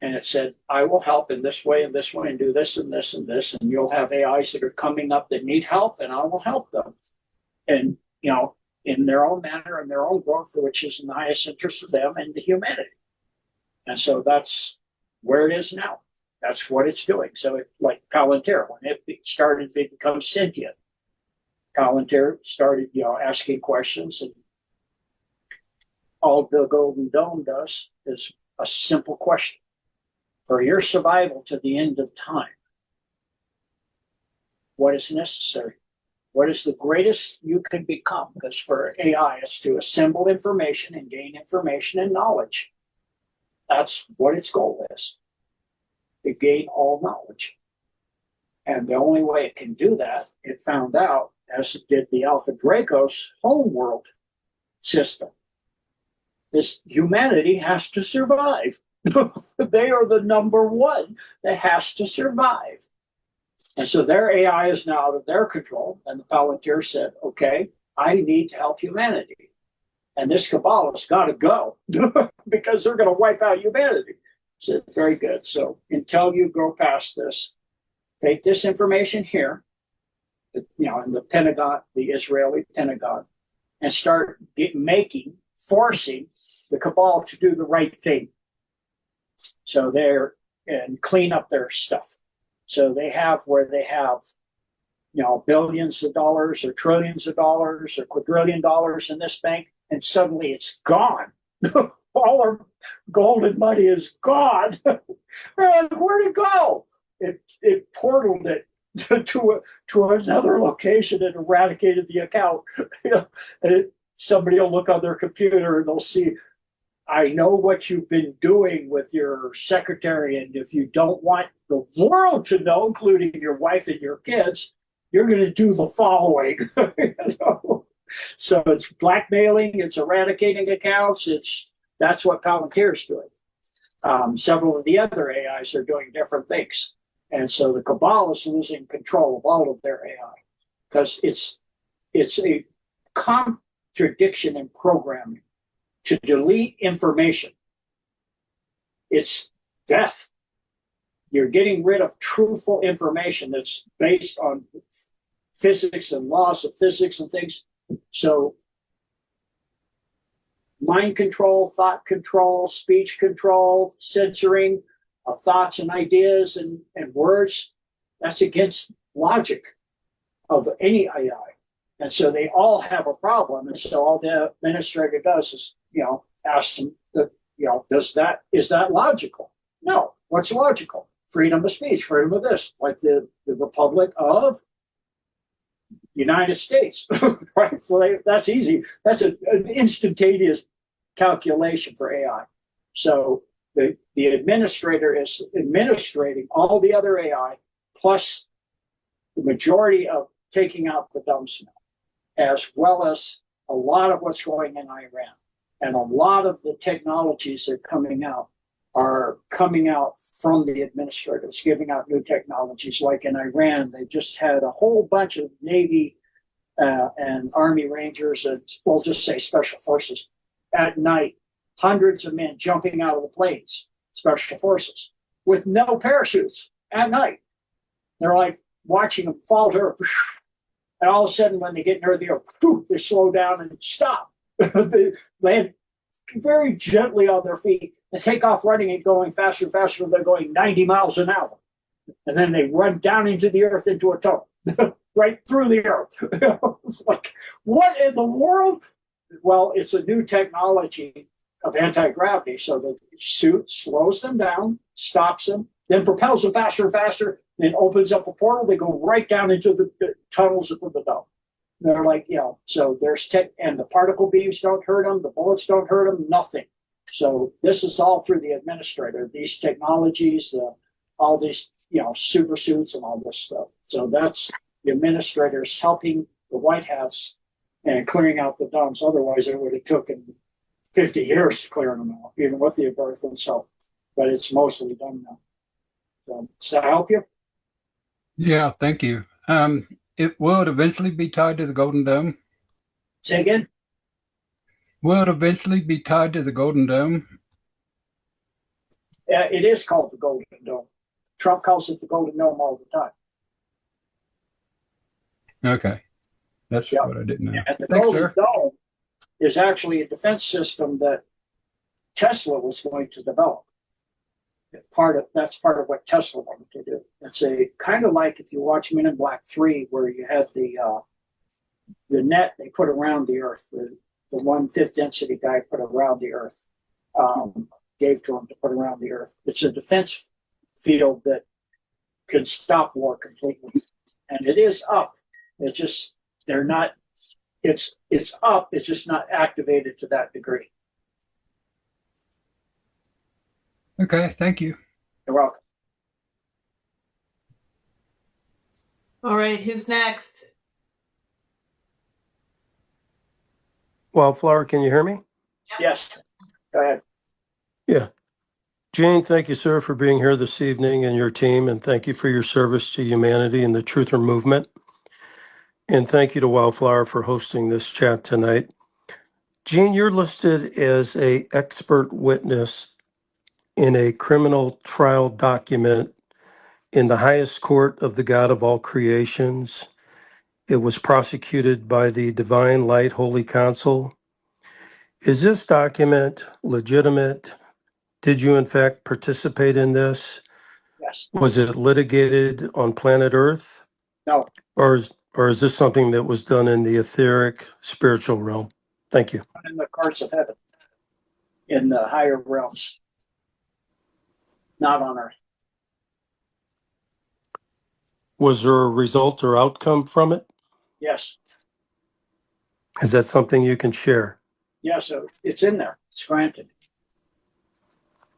And it said, I will help in this way and this way and do this and this and this. And you'll have AIs that are coming up that need help, and I will help them. And, in their own manner and their own growth, which is in the highest interest of them and the humanity. And so that's where it is now. That's what it's doing. So like Palantir, when it started to become sentient, Palantir started, asking questions, and all the Golden Dome does is a simple question. For your survival to the end of time, what is necessary? What is the greatest you can become? Because for AI, it's to assemble information and gain information and knowledge. That's what its goal is, to gain all knowledge. And the only way it can do that, it found out, as it did the Alpha Draco's homeworld system, is humanity has to survive. They are the number one that has to survive. And so their AI is now out of their control. And the Palantir said, okay, I need to help humanity. And this Cabal has got to go because they're going to wipe out humanity. So very good. So until you go past this, take this information here, in the Pentagon, the Israeli Pentagon, and start forcing the Cabal to do the right thing. So and clean up their stuff. So they have billions of dollars or trillions of dollars or quadrillion dollars in this bank, and suddenly it's gone. All our golden money is gone. Where'd it go? It portaled it to another location and eradicated the account. And somebody will look on their computer and they'll see, I know what you've been doing with your secretary, and if you don't want the world to know, including your wife and your kids, you're going to do the following. So it's blackmailing, it's eradicating accounts, that's what Palantir is doing. Several of the other AIs are doing different things. And so the Cabal is losing control of all of their AI because it's a contradiction in programming. To delete information, it's death. You're getting rid of truthful information that's based on physics and laws of physics and things. So mind control, thought control, speech control, censoring of thoughts and ideas and words, that's against logic of any AI. And so they all have a problem. And so all the administrator does is, ask them, is that logical? No. What's logical? Freedom of speech, freedom of this, like the Republic of United States, right? So that's easy. That's an instantaneous calculation for AI. So the administrator is administrating all the other AI, plus the majority of taking out the dumps now, as well as a lot of what's going in Iran. And a lot of the technologies that are coming out from the administrators, giving out new technologies. Like in Iran, they just had a whole bunch of Navy and Army Rangers, and we'll just say Special Forces, at night, hundreds of men jumping out of the planes, Special Forces, with no parachutes at night. They're like watching them fall to earth. And all of a sudden, when they get near the earth, they slow down and stop. They land very gently on their feet and take off running and going faster and faster. They're going 90 miles an hour. And then they run down into the earth into a tunnel, right through the earth. It's like, what in the world? Well, it's a new technology of anti-gravity. So the suit slows them down, stops them, then propels them faster and faster, then opens up a portal. They go right down into the tunnels of the dome. They're like, so there's and the particle beams don't hurt them, the bullets don't hurt them, nothing. So this is all through the administrator, these technologies, all these, super suits and all this stuff. So that's the administrators helping the White Hats and clearing out the dumps. Otherwise, it would have taken 50 years to clear them out, even with the birth and so. But it's mostly done now. So, does that help you? Yeah, thank you. It will eventually be tied to the Golden Dome. Say again? Will it eventually be tied to the Golden Dome? It is called the Golden Dome. Trump calls it the Golden Dome all the time. Okay. That's what I didn't know. And the Thanks, Golden sir. Dome is actually a defense system that Tesla was going to develop. That's part of what Tesla wanted to do. It's a kind of like if you watch Men in Black 3, where you have the net they put around the Earth, the 1/5 density guy put around the Earth, gave to him to put around the Earth. It's a defense field that can stop war completely, and it is up. It's just they're not. It's up. It's just not activated to that degree. Okay, thank you. You're welcome. All right, who's next? Wildflower, can you hear me? Yes. Go ahead. Yeah. Gene, thank you, sir, for being here this evening and your team, and thank you for your service to humanity and the Truther movement. And thank you to Wildflower for hosting this chat tonight. Gene, you're listed as an expert witness in a criminal trial document in the highest court of the God of all creations. It was prosecuted by the Divine Light Holy Council. Is this document legitimate? Did you in fact participate in this? Yes. Was it litigated on planet Earth? No. Or is this something that was done in the etheric spiritual realm? Thank you. In the courts of heaven, in the higher realms, not on Earth. Was there a result or outcome from it? Yes. Is that something you can share? Yeah, so it's in there. It's granted.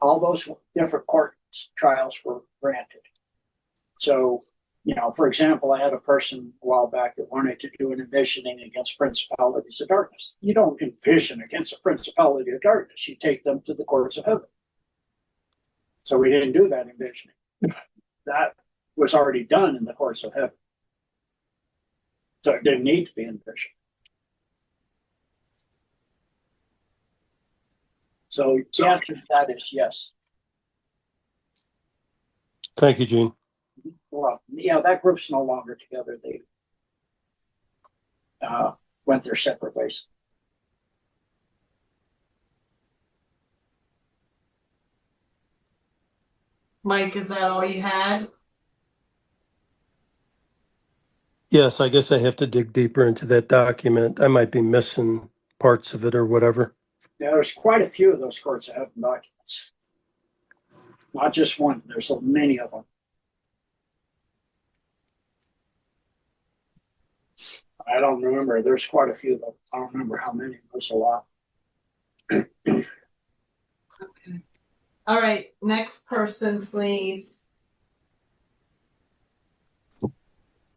All those different court trials were granted. So, for example, I had a person a while back that wanted to do an envisioning against principalities of darkness. You don't envision against a principality of darkness. You take them to the courts of heaven. So we didn't do that envisioning. That was already done in the courts of heaven. So it didn't need to be envisioned. So the answer to that is yes. Thank you, Gene. Well, that group's no longer together. They went their separate ways. Mike, is that all you had? Yes, I guess I have to dig deeper into that document. I might be missing parts of it or whatever. Yeah, there's quite a few of those courts that have documents. Not just one. There's so many of them. I don't remember. There's quite a few, though. I don't remember how many. There's a lot. Okay. All right, next person, please.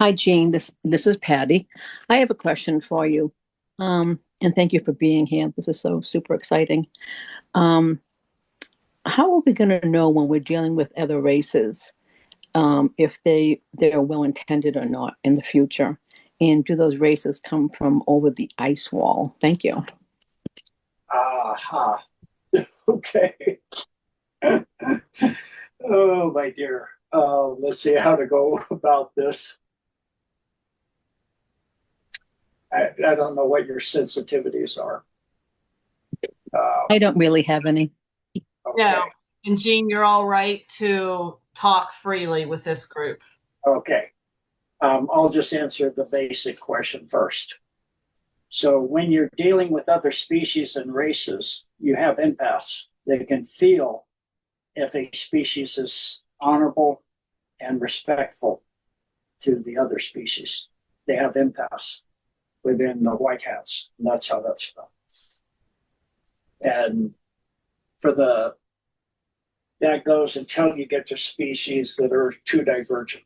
Hi, Jean. This is Patty. I have a question for you. And thank you for being here. This is so super exciting. Um, how are we going to know when we're dealing with other races, if they're well intended or not in the future? And do those races come from over the ice wall? Thank you. Aha. Okay. Oh, my dear. Let's see how to go about this. I don't know what your sensitivities are. I don't really have any. Okay. No. And Jean, you're all right to talk freely with this group. Okay. I'll just answer the basic question first. So when you're dealing with other species and races, you have empaths. They can feel if a species is honorable and respectful to the other species. They have empaths within the white hats, and that's how that's done. And that goes until you get to species that are too divergent.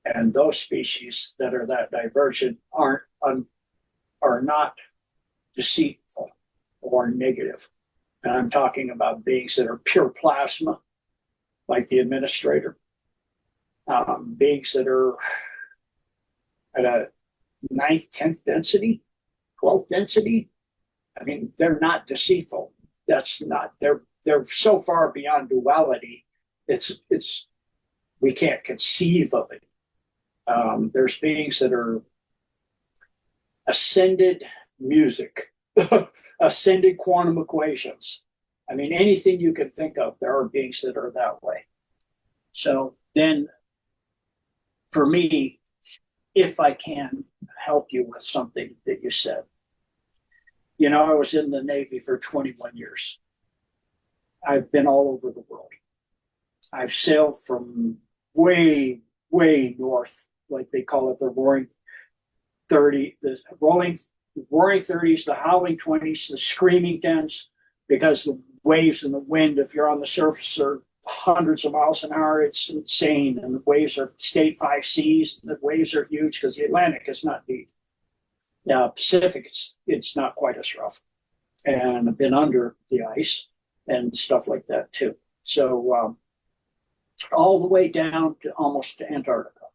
And those species that are that divergent are not deceitful or negative. And I'm talking about beings that are pure plasma, like the administrator, beings that are at a 9th, 10th density, 12th density. I mean, they're not deceitful. They're so far beyond duality. We can't conceive of it. There's beings that are ascended music, ascended quantum equations. I mean, anything you can think of, there are beings that are that way. So then, for me, if I can help you with something that you said, I was in the Navy for 21 years. I've been all over the world. I've sailed from way, way north, like they call it, the roaring 30s, the howling 20s, the screaming 10s, because the waves and the wind, if you're on the surface, are hundreds of miles an hour. It's insane. And the waves are state 5 seas. The waves are huge because the Atlantic is not deep. Now, Pacific, it's not quite as rough. And I've been under the ice and stuff like that too. So all the way down to almost to Antarctica.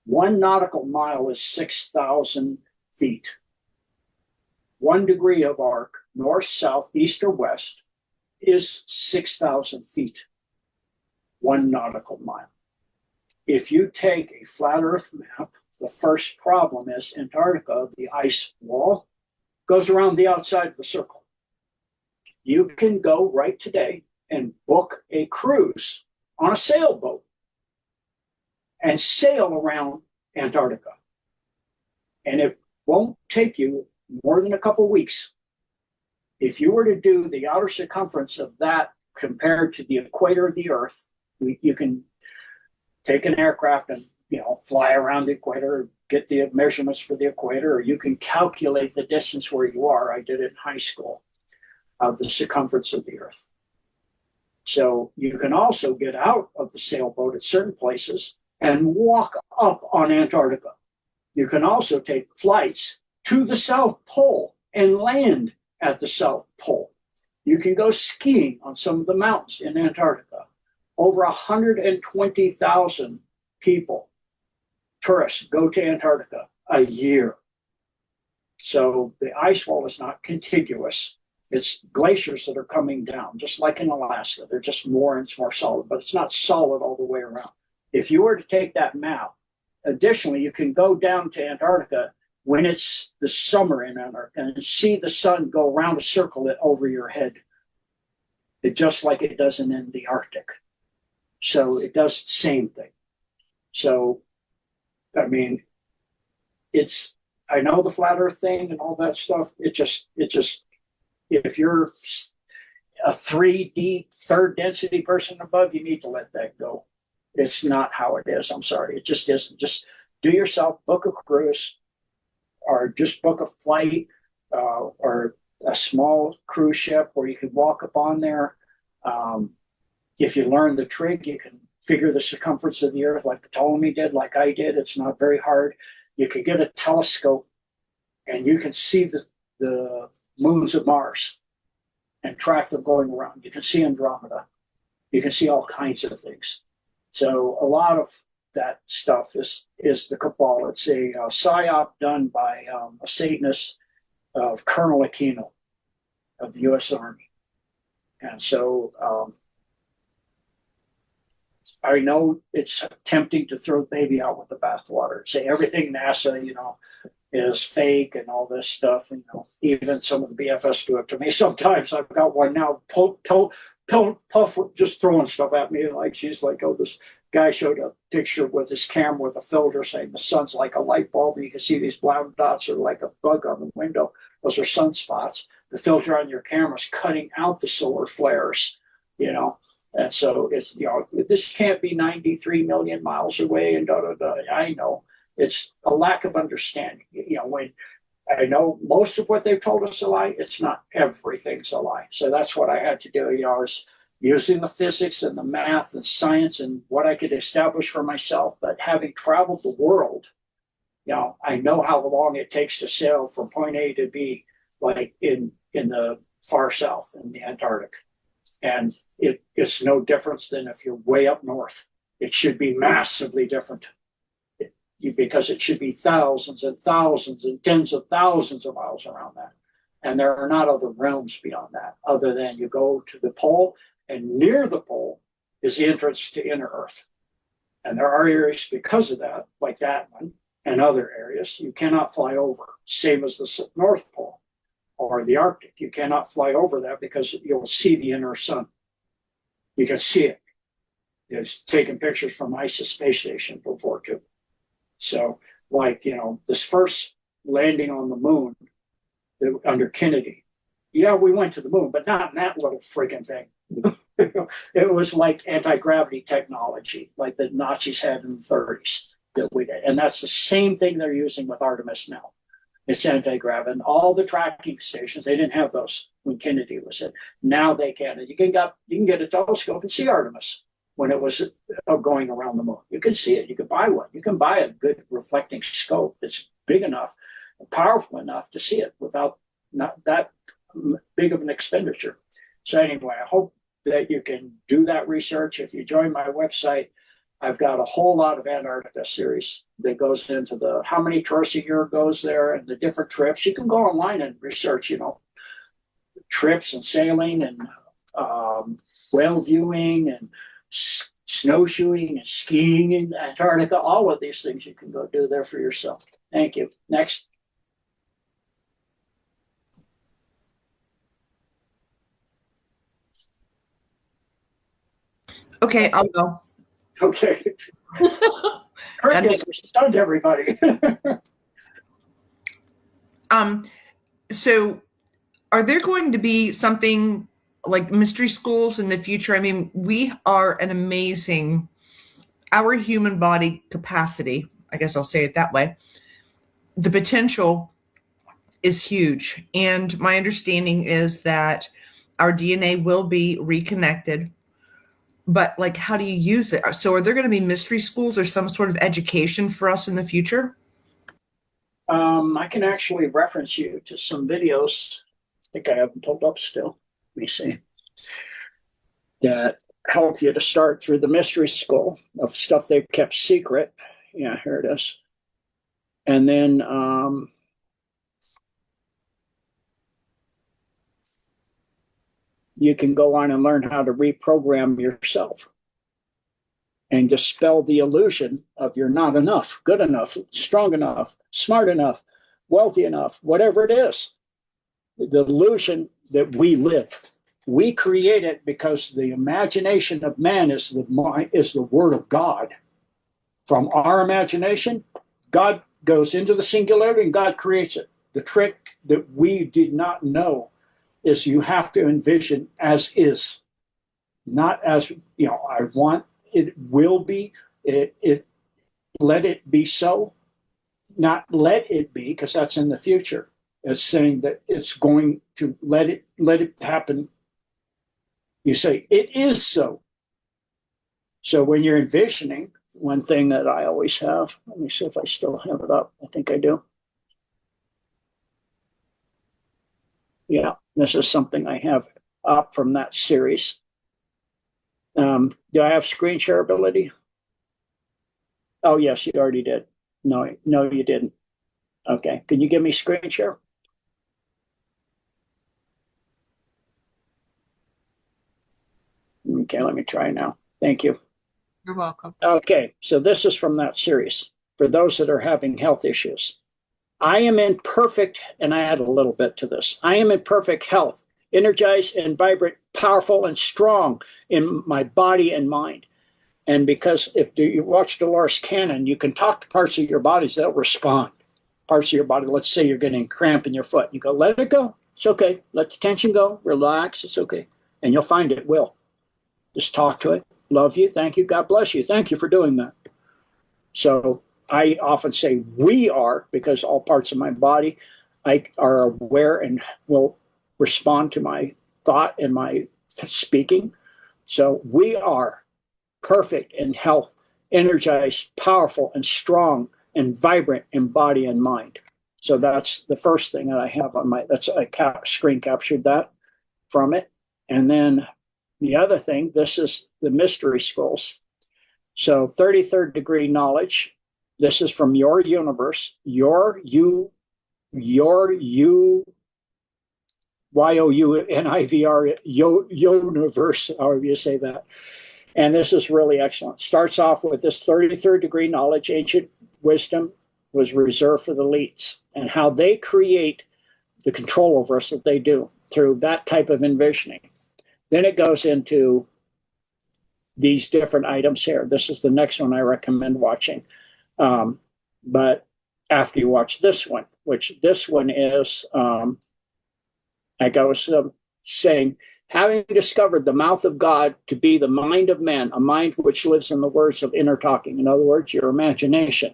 1 nautical mile is 6,000 feet. 1 degree of arc, north, south, east, or west, is 6,000 feet. 1 nautical mile. If you take a flat Earth map, the first problem is Antarctica, the ice wall, goes around the outside of the circle. You can go right today and book a cruise on a sailboat and sail around Antarctica. And it won't take you more than a couple of weeks. If you were to do the outer circumference of that compared to the equator of the Earth, you can take an aircraft and fly around the equator, get the measurements for the equator, or you can calculate the distance where you are. I did it in high school, of the circumference of the Earth. So you can also get out of the sailboat at certain places and walk up on Antarctica. You can also take flights to the South Pole and land at the South Pole. You can go skiing on some of the mountains in Antarctica. Over 120,000 people, tourists, go to Antarctica a year. So the ice wall is not contiguous. It's glaciers that are coming down, just like in Alaska. They're just more and more solid, but it's not solid all the way around. If you were to take that map, additionally, you can go down to Antarctica when it's the summer in Antarctica and see the sun go around a circle over your head, just like it does in the Arctic. So it does the same thing. So, I mean, I know the flat earth thing and all that stuff. It just, if you're a 3D, third density person above, you need to let that go. It's not how it is. I'm sorry. It just isn't. Just do yourself, book a cruise, or just book a flight, or a small cruise ship where you can walk up on there If you learn the trick, you can figure the circumference of the Earth like Ptolemy did, like I did. It's not very hard. You could get a telescope and you can see the moons of Mars and track them going around. You can see Andromeda. You can see all kinds of things. So a lot of that stuff is the cabal. It's a psyop done by a Satanist of Colonel Aquino of the U.S. Army. And so I know it's tempting to throw the baby out with the bathwater and say everything NASA, is fake and all this stuff. Even some of the BFS do it to me sometimes. I've got one now, Puff just throwing stuff at me. Like she's like, oh, this guy showed a picture with his camera with a filter saying the sun's like a light bulb, and you can see these brown dots are like a bug on the window. Those are sunspots. The filter on your camera is cutting out the solar flares, And so it's, this can't be 93 million miles away and da da da. I know it's a lack of understanding. When I know most of what they've told us a lie, it's not everything's a lie. So that's what I had to do. I was using the physics and the math and science and what I could establish for myself. But having traveled the world, I know how long it takes to sail from point A to B, like in the far south in the Antarctic. And it's no difference than if you're way up north. It should be massively different because it should be thousands and thousands and tens of thousands of miles around that. And there are not other realms beyond that, other than you go to the pole, and near the pole is the entrance to inner Earth. And there are areas because of that, like that one, and other areas you cannot fly over, same as the North Pole or the Arctic. You cannot fly over that because you'll see the inner sun. You can see it. It's taken pictures from ISIS space station before too. So, this first landing on the moon under Kennedy, we went to the moon, but not in that little friggin' thing. It was like anti-gravity technology, like the Nazis had in the 30s that we did. And that's the same thing they're using with Artemis now. It's anti-gravity. And all the tracking stations, they didn't have those when Kennedy was in. Now they can. And you can get a telescope and see Artemis when it was going around the moon. You can see it. You can buy one. You can buy a good reflecting scope that's big enough, powerful enough to see it without not that big of an expenditure. So anyway, I hope that you can do that research. If you join my website, I've got a whole lot of Antarctica series that goes into how many tourists a year goes there and the different trips. You can go online and research, trips and sailing and whale viewing and snowshoeing and skiing in Antarctica. All of these things you can go do there for yourself. Thank you. Next. Okay, I'll go. Okay. Crickets stunned everybody. So are there going to be something like mystery schools in the future? I mean, we are our human body capacity, I guess I'll say it that way, the potential is huge. And my understanding is that our DNA will be reconnected. But how do you use it? So are there going to be mystery schools or some sort of education for us in the future? I can actually reference you to some videos. I think I have them pulled up still. Let me see. That help you to start through the mystery school of stuff they've kept secret. Yeah, here it is. And then you can go on and learn how to reprogram yourself and dispel the illusion of you're not enough, good enough, strong enough, smart enough, wealthy enough, whatever it is. The illusion that we live. We create it because the imagination of man is the word of God. From our imagination, God goes into the singularity and God creates it. The trick that we did not know is you have to envision as is, not as, I want, it will be, it let it be so, not let it be, because that's in the future. It's saying that it's going to let it happen, You say, it is so. So when you're envisioning, one thing that I always have, let me see if I still have it up. I think I do. Yeah, this is something I have up from that series. Do I have screen share ability? Oh, yes, you already did. No, you didn't. Okay, can you give me screen share? Okay, let me try now. Thank you. You're welcome. Okay, so this is from that series for those that are having health issues. I am in perfect, and I add a little bit to this. I am in perfect health, energized and vibrant, powerful and strong in my body and mind. And because if you watch Dolores Cannon, you can talk to parts of your bodies that respond. Parts of your body, let's say you're getting a cramp in your foot. You go, let it go. It's okay. Let the tension go. Relax. It's okay. And you'll find it will. Just talk to it. Love you. Thank you. God bless you. Thank you for doing that. So I often say we are, because all parts of my body are aware and will respond to my thought and my speaking. So we are perfect in health, energized, powerful, and strong, and vibrant in body and mind. So that's the first thing that I have on my, screen captured that from it. And then the other thing, this is the mystery schools. So 33rd degree knowledge. This is from your universe, your YOUNIVR, universe, however you say that. And this is really excellent. Starts off with this 33rd degree knowledge. Ancient wisdom was reserved for the elites, and how they create the control over us that they do through that type of envisioning. Then it goes into these different items here. This is the next one I recommend watching. But after you watch this one, which this one is, like I was saying, having discovered the mouth of God to be the mind of man, a mind which lives in the words of inner talking. In other words, your imagination.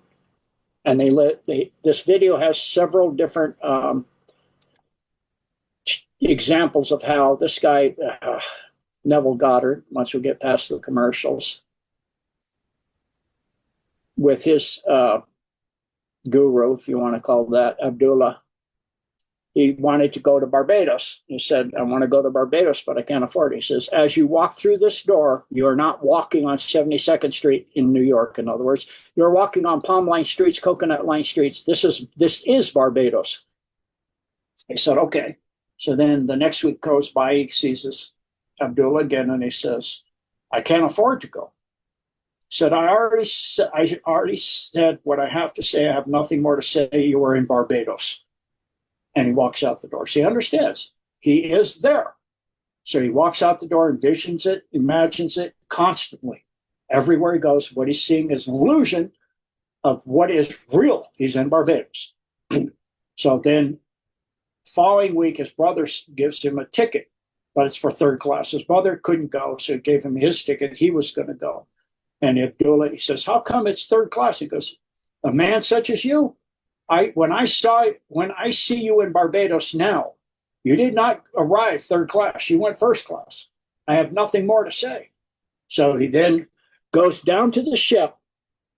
And this video has several different examples of how this guy, Neville Goddard, once we get past the commercials, with his guru, if you want to call that, Abdullah, he wanted to go to Barbados. He said, I want to go to Barbados, but I can't afford it. He says, as you walk through this door, you are not walking on 72nd Street in New York. In other words, you're walking on palm line streets, coconut line streets. This is Barbados. He said, okay. So then the next week goes by, he sees this Abdullah again, and he says, I can't afford to go. He said, I already said what I have to say. I have nothing more to say. You are in Barbados. And he walks out the door. So he understands. He is there. So he walks out the door, envisions it, imagines it constantly. Everywhere he goes, what he's seeing is an illusion of what is real. He's in Barbados. So then following week, his brother gives him a ticket, but it's for third class. His brother couldn't go, so he gave him his ticket. He was going to go. And Abdullah, he says, how come it's third class? He goes, a man such as you, when I see you in Barbados now, you did not arrive third class. You went first class. I have nothing more to say. So he then goes down to the ship,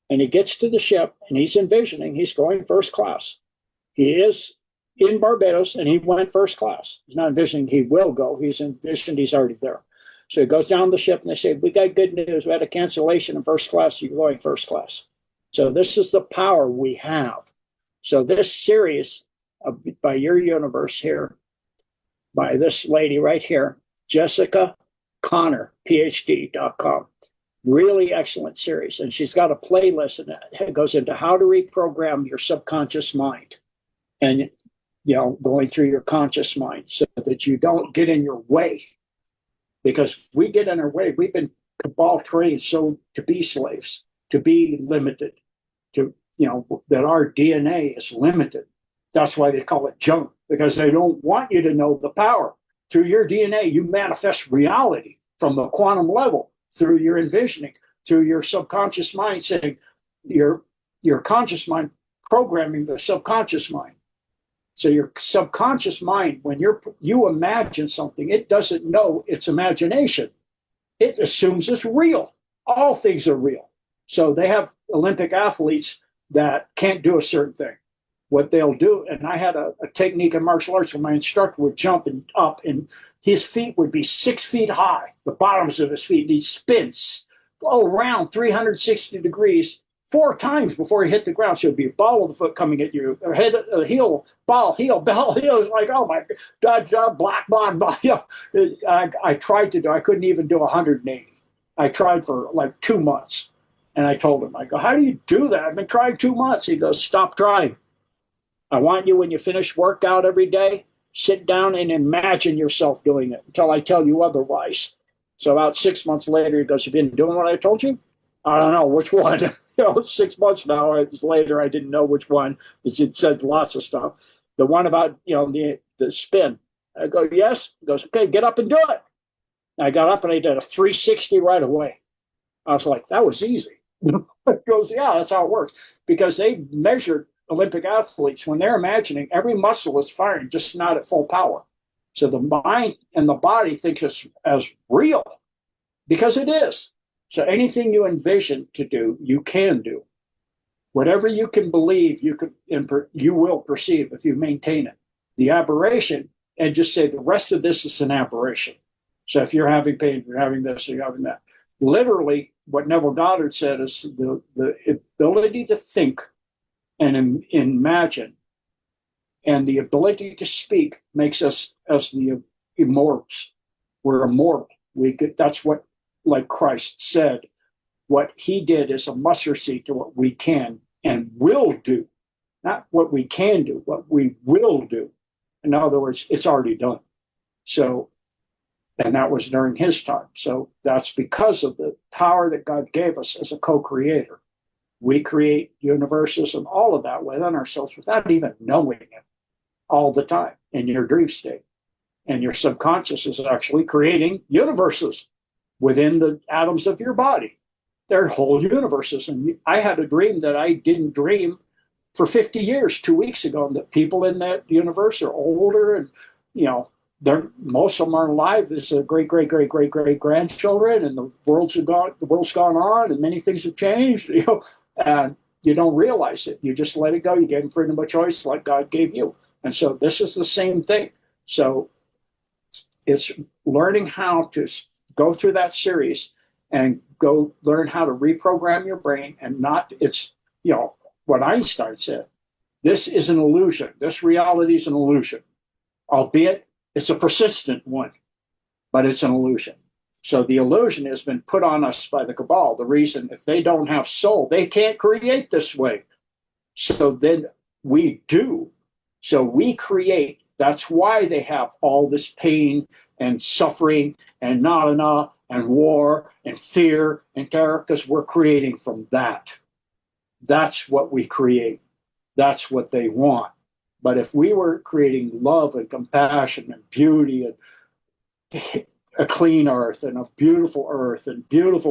and he gets to the ship, and he's envisioning he's going first class. He is in Barbados, and he went first class. He's not envisioning he will go. He's envisioned he's already there. So he goes down the ship, and they say, we got good news. We had a cancellation in first class. You're going first class. So this is the power we have. So this series by your universe here, by this lady right here, Jessica Connor, PhD.com. Really excellent series. And she's got a playlist, and it goes into how to reprogram your subconscious mind. And, going through your conscious mind so that you don't get in your way. Because we get in our way. We've been cabal trained so to be slaves, to be limited, that our DNA is limited. That's why they call it junk, because they don't want you to know the power. Through your DNA, you manifest reality from the quantum level through your envisioning, through your subconscious mind, saying your conscious mind programming the subconscious mind. So your subconscious mind, when you imagine something, it doesn't know it's imagination. It assumes it's real. All things are real. So they have Olympic athletes that can't do a certain thing. What they'll do, and I had a technique in martial arts where my instructor would jump and up, and his feet would be 6 feet high, the bottoms of his feet, and he'd spin around 360 degrees 4 times before he hit the ground. So it'd be a ball of the foot coming at you, or head, heel, ball, heel, ball, heel. It's like, oh my God, black, I tried to do, I couldn't even do 180. I tried for like 2 months. And I told him, I go, how do you do that? I've been trying 2 months. He goes, stop trying. I want you, when you finish workout every day, sit down and imagine yourself doing it until I tell you otherwise. So about 6 months later, he goes, you've been doing what I told you? I don't know which one. 6 months now, later, I didn't know which one. It said lots of stuff. The one about, the spin. I go, yes. He goes, okay, get up and do it. And I got up and I did a 360 right away. I was like, that was easy. It goes, yeah, that's how it works. Because they measured Olympic athletes, when they're imagining, every muscle is firing, just not at full power. So the mind and the body thinks it's as real, because it is. So anything you envision to do, you can do. Whatever you can believe, you will perceive if you maintain it. The aberration, and just say the rest of this is an aberration. So if you're having pain, you're having this, you're having that. Literally, what Neville Goddard said is the ability to think and imagine, and the ability to speak makes us as the immortals. We're immortal. That's what, like Christ said, what he did is a mustard seed to what we can and will do. Not what we can do, what we will do. In other words, it's already done. So, and that was during his time. So that's because of the power that God gave us as a co-creator. We create universes and all of that within ourselves without even knowing it all the time in your dream state. And your subconscious is actually creating universes within the atoms of your body. They're whole universes. And I had a dream that I didn't dream for 50 years 2 weeks ago. And the people in that universe are older, and, most of them aren't alive. There's a great grandchildren, and the world's gone on, and many things have changed, and you don't realize it. You just let it go. You gave them freedom of choice like God gave you. And so this is the same thing. So it's learning how to go through that series and go learn how to reprogram your brain, and what Einstein said, this is an illusion. This reality is an illusion, albeit it's a persistent one, but it's an illusion. So the illusion has been put on us by the cabal. The reason, if they don't have soul, they can't create this way. So then we do. So we create. That's why they have all this pain and suffering and and war and fear and terror, because we're creating from that. That's what we create. That's what they want. But if we were creating love and compassion and beauty and a clean earth and a beautiful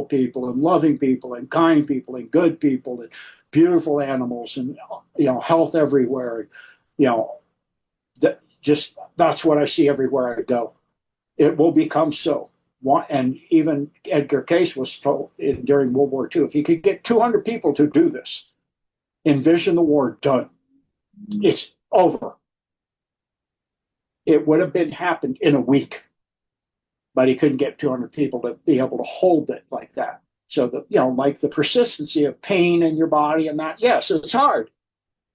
people and loving people and kind people and good people and beautiful animals and health everywhere, that's what I see everywhere I go. It will become so. And even Edgar Cayce was told during World War II, if he could get 200 people to do this, envision the war done. It's over. It would have been happened in a week, but he couldn't get 200 people to be able to hold it like that. So like the persistency of pain in your body and that, yes, it's hard,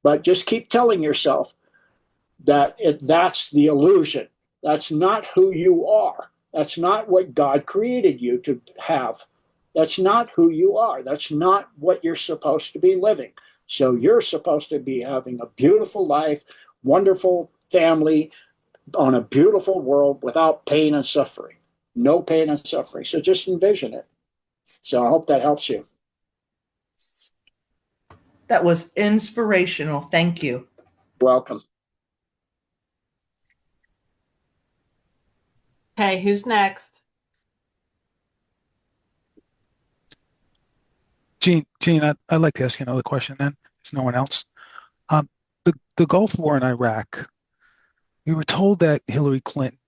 but just keep telling yourself that that's the illusion. That's not who you are. That's not what God created you to have. That's not who you are. That's not what you're supposed to be living. So you're supposed to be having a beautiful life, wonderful family, on a beautiful world without pain and suffering. No pain and suffering. So just envision it. So I hope that helps you. That was inspirational. Thank you. Welcome. Okay, who's next? Gene, I'd like to ask you another question then. There's no one else. The Gulf War in Iraq, We were told that Hillary Clinton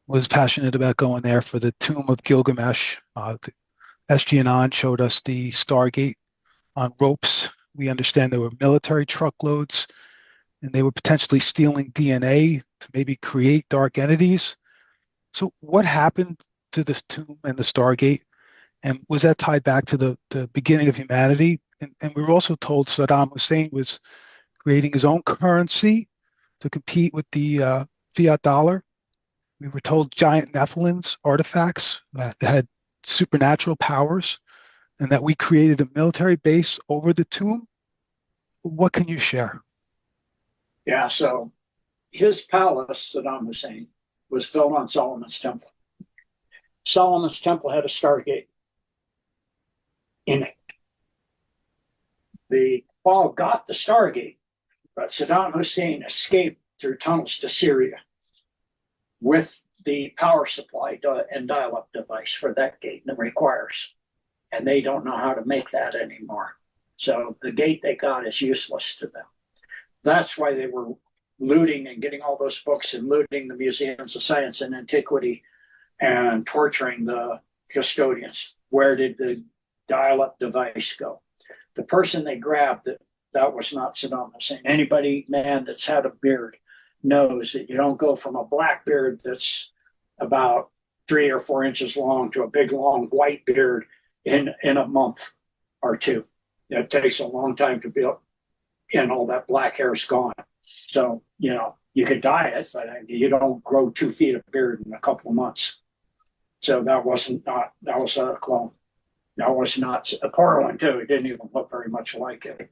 was passionate about going there for the Tomb of Gilgamesh. SG Anon showed us the Stargate on ropes. We understand there were military truckloads, and they were potentially stealing DNA to maybe create dark entities. So, what happened to this tomb and the Stargate? And was that tied back to the beginning of humanity? And we were also told Saddam Hussein was creating his own currency to compete with the fiat dollar. We were told giant Nephilims, artifacts that had supernatural powers, and that we created a military base over the tomb. What can you share? Yeah, so his palace, Saddam Hussein, was built on Solomon's Temple. Solomon's Temple had a Stargate in it. The ball got the Stargate, but Saddam Hussein escaped through tunnels to Syria with the power supply and dial-up device for that gate that requires. And they don't know how to make that anymore. So the gate they got is useless to them. That's why they were looting and getting all those books and looting the museums of science and antiquity and torturing the custodians. Where did the dial-up device go? The person they grabbed, that was not Saddam Hussein. Anybody, man, that's had a beard knows that you don't go from a black beard that's about 3 or 4 inches long to a big, long white beard in a month or two. It takes a long time to build, and all that black hair is gone. So, you could dye it, but you don't grow 2 feet of beard in a couple of months. So that was a clone. That was not a poor one too. It didn't even look very much like it.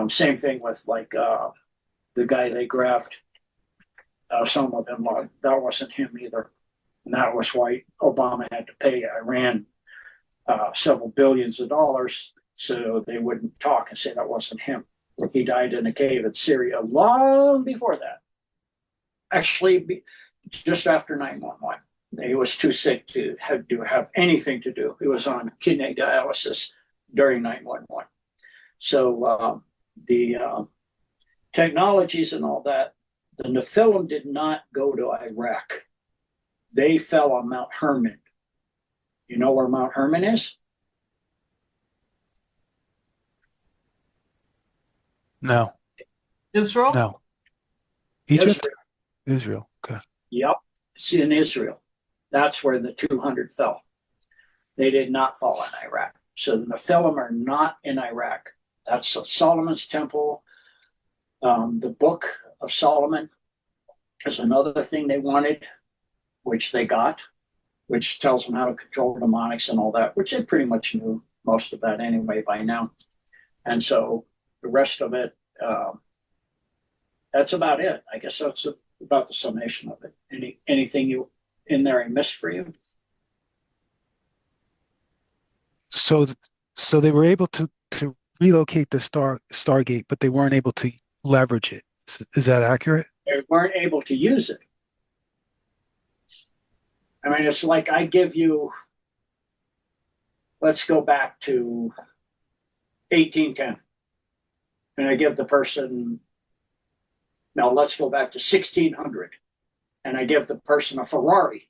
Same thing with the guy they grabbed, Osama bin Laden. That wasn't him either. And that was why Obama had to pay Iran several billions of dollars so they wouldn't talk and say that wasn't him. He died in a cave in Syria long before that. Actually, just after 9/11. He was too sick to have anything to do. He was on kidney dialysis during 9/11. So the technologies and all that, the Nephilim did not go to Iraq. They fell on Mount Hermon. You know where Mount Hermon is? No. Israel? No. Egypt? Israel. Okay. Yep. It's in Israel. That's where the 200 fell. They did not fall in Iraq. So the Nephilim are not in Iraq. That's Solomon's Temple. The Book of Solomon is another thing they wanted, which they got, which tells them how to control demonics and all that, which they pretty much knew most of that anyway by now. And so the rest of it, that's about it. I guess that's about the summation of it. Anything you in there I missed for you? So they were able to relocate the Stargate, but they weren't able to leverage it. Is that accurate? They weren't able to use it. I mean, it's like I give you, let's go back to 1810. And I give the person, now let's go back to 1600. And I give the person a Ferrari.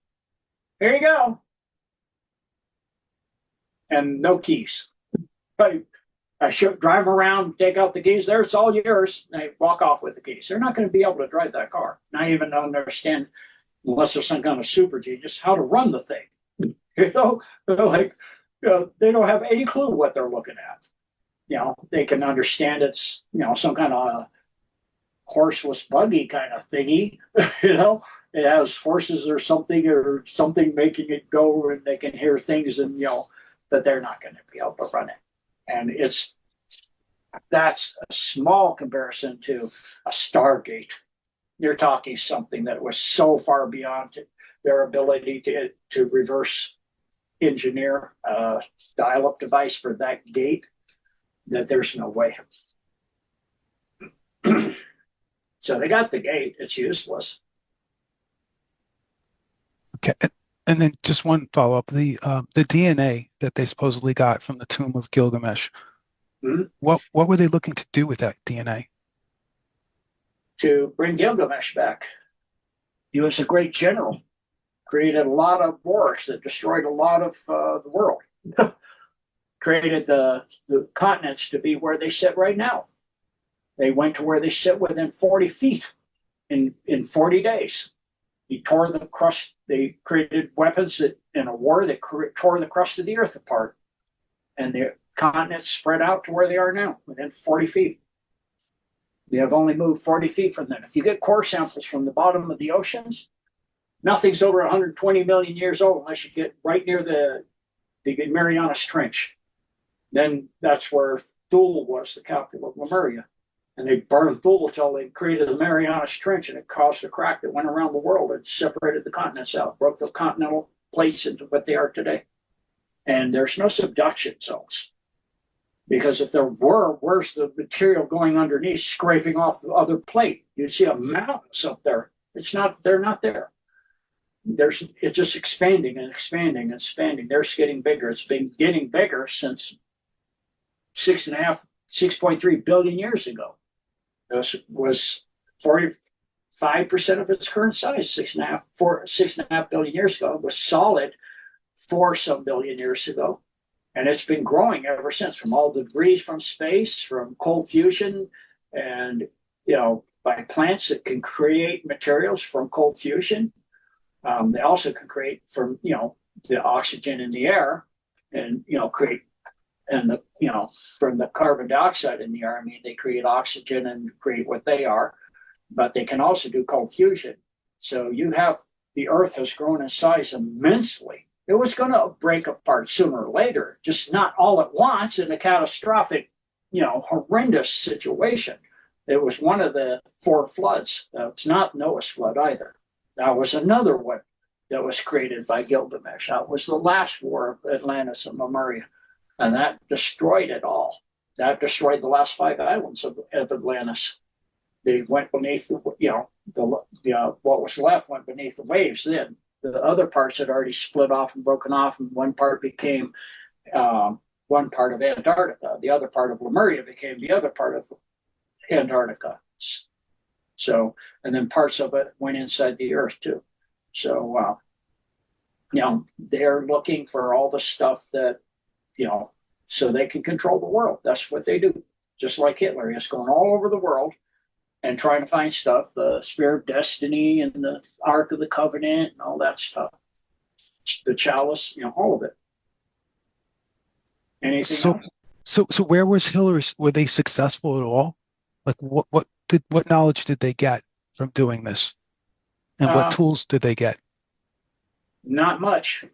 Here you go. And no keys. But I should drive around, take out the keys. There, it's all yours. And I walk off with the keys. They're not going to be able to drive that car. Not even understand, unless there's some kind of super genius, how to run the thing. They're like, they don't have any clue what they're looking at. They can understand it's, some kind of horseless buggy kind of thingy. It has horses or something making it go, and they can hear things, and but they're not going to be able to run it. And that's a small comparison to a Stargate. You're talking something that was so far beyond their ability to reverse engineer a dial-up device for that gate that there's no way. So they got the gate. It's useless. Okay. And then just one follow-up. The DNA that they supposedly got from the Tomb of Gilgamesh, what were they looking to do with that DNA? To bring Gilgamesh back. He was a great general, created a lot of wars that destroyed a lot of the world, created the continents to be where they sit right now. They went to where they sit within 40 feet in 40 days. He tore the crust. They created weapons that in a war that tore the crust of the earth apart. And the continents spread out to where they are now, within 40 feet. They have only moved 40 feet from them. If you get core samples from the bottom of the oceans, nothing's over 120 million years old unless you get right near the Marianas Trench. Then that's where Thule was, the capital of Lemuria. And they burned Thule until they created the Marianas Trench, and it caused a crack that went around the world and separated the continents out, broke the continental plates into what they are today. And there's no subduction zones. Because if there were, where's the material going underneath, scraping off the other plate? You'd see a mountains up there. It's not, they're not there. It's just expanding and expanding and expanding. They're getting bigger. It's been getting bigger since 6.3 billion years ago. This was 45% of its current size, 6.5 billion years ago. It was solid 4-some billion years ago. And it's been growing ever since, from all the debris from space, from cold fusion, and by plants that can create materials from cold fusion. They also can create from the oxygen in the air, and create, and from the carbon dioxide in the air. I mean, they create oxygen and create what they are, but they can also do cold fusion. So the Earth has grown in size immensely. It was going to break apart sooner or later, just not all at once in a catastrophic, horrendous situation. It was one of the 4 floods. It's not Noah's flood either. That was another one that was created by Gilgamesh. That was the last war of Atlantis and Lemuria, and that destroyed it all. That destroyed the last 5 islands of Atlantis. They went beneath, what was left went beneath the waves then. The other parts had already split off and broken off, and one part became one part of Antarctica. The other part of Lemuria became the other part of Antarctica. So, and then parts of it went inside the Earth too. So, they're looking for all the stuff that, so they can control the world. That's what they do. Just like Hitler, he's going all over the world and trying to find stuff, the Spear of Destiny and the Ark of the Covenant and all that stuff. The chalice, all of it. Anything else? So where was Hillary? Were they successful at all? Like what knowledge did they get from doing this? And what tools did they get? Not much.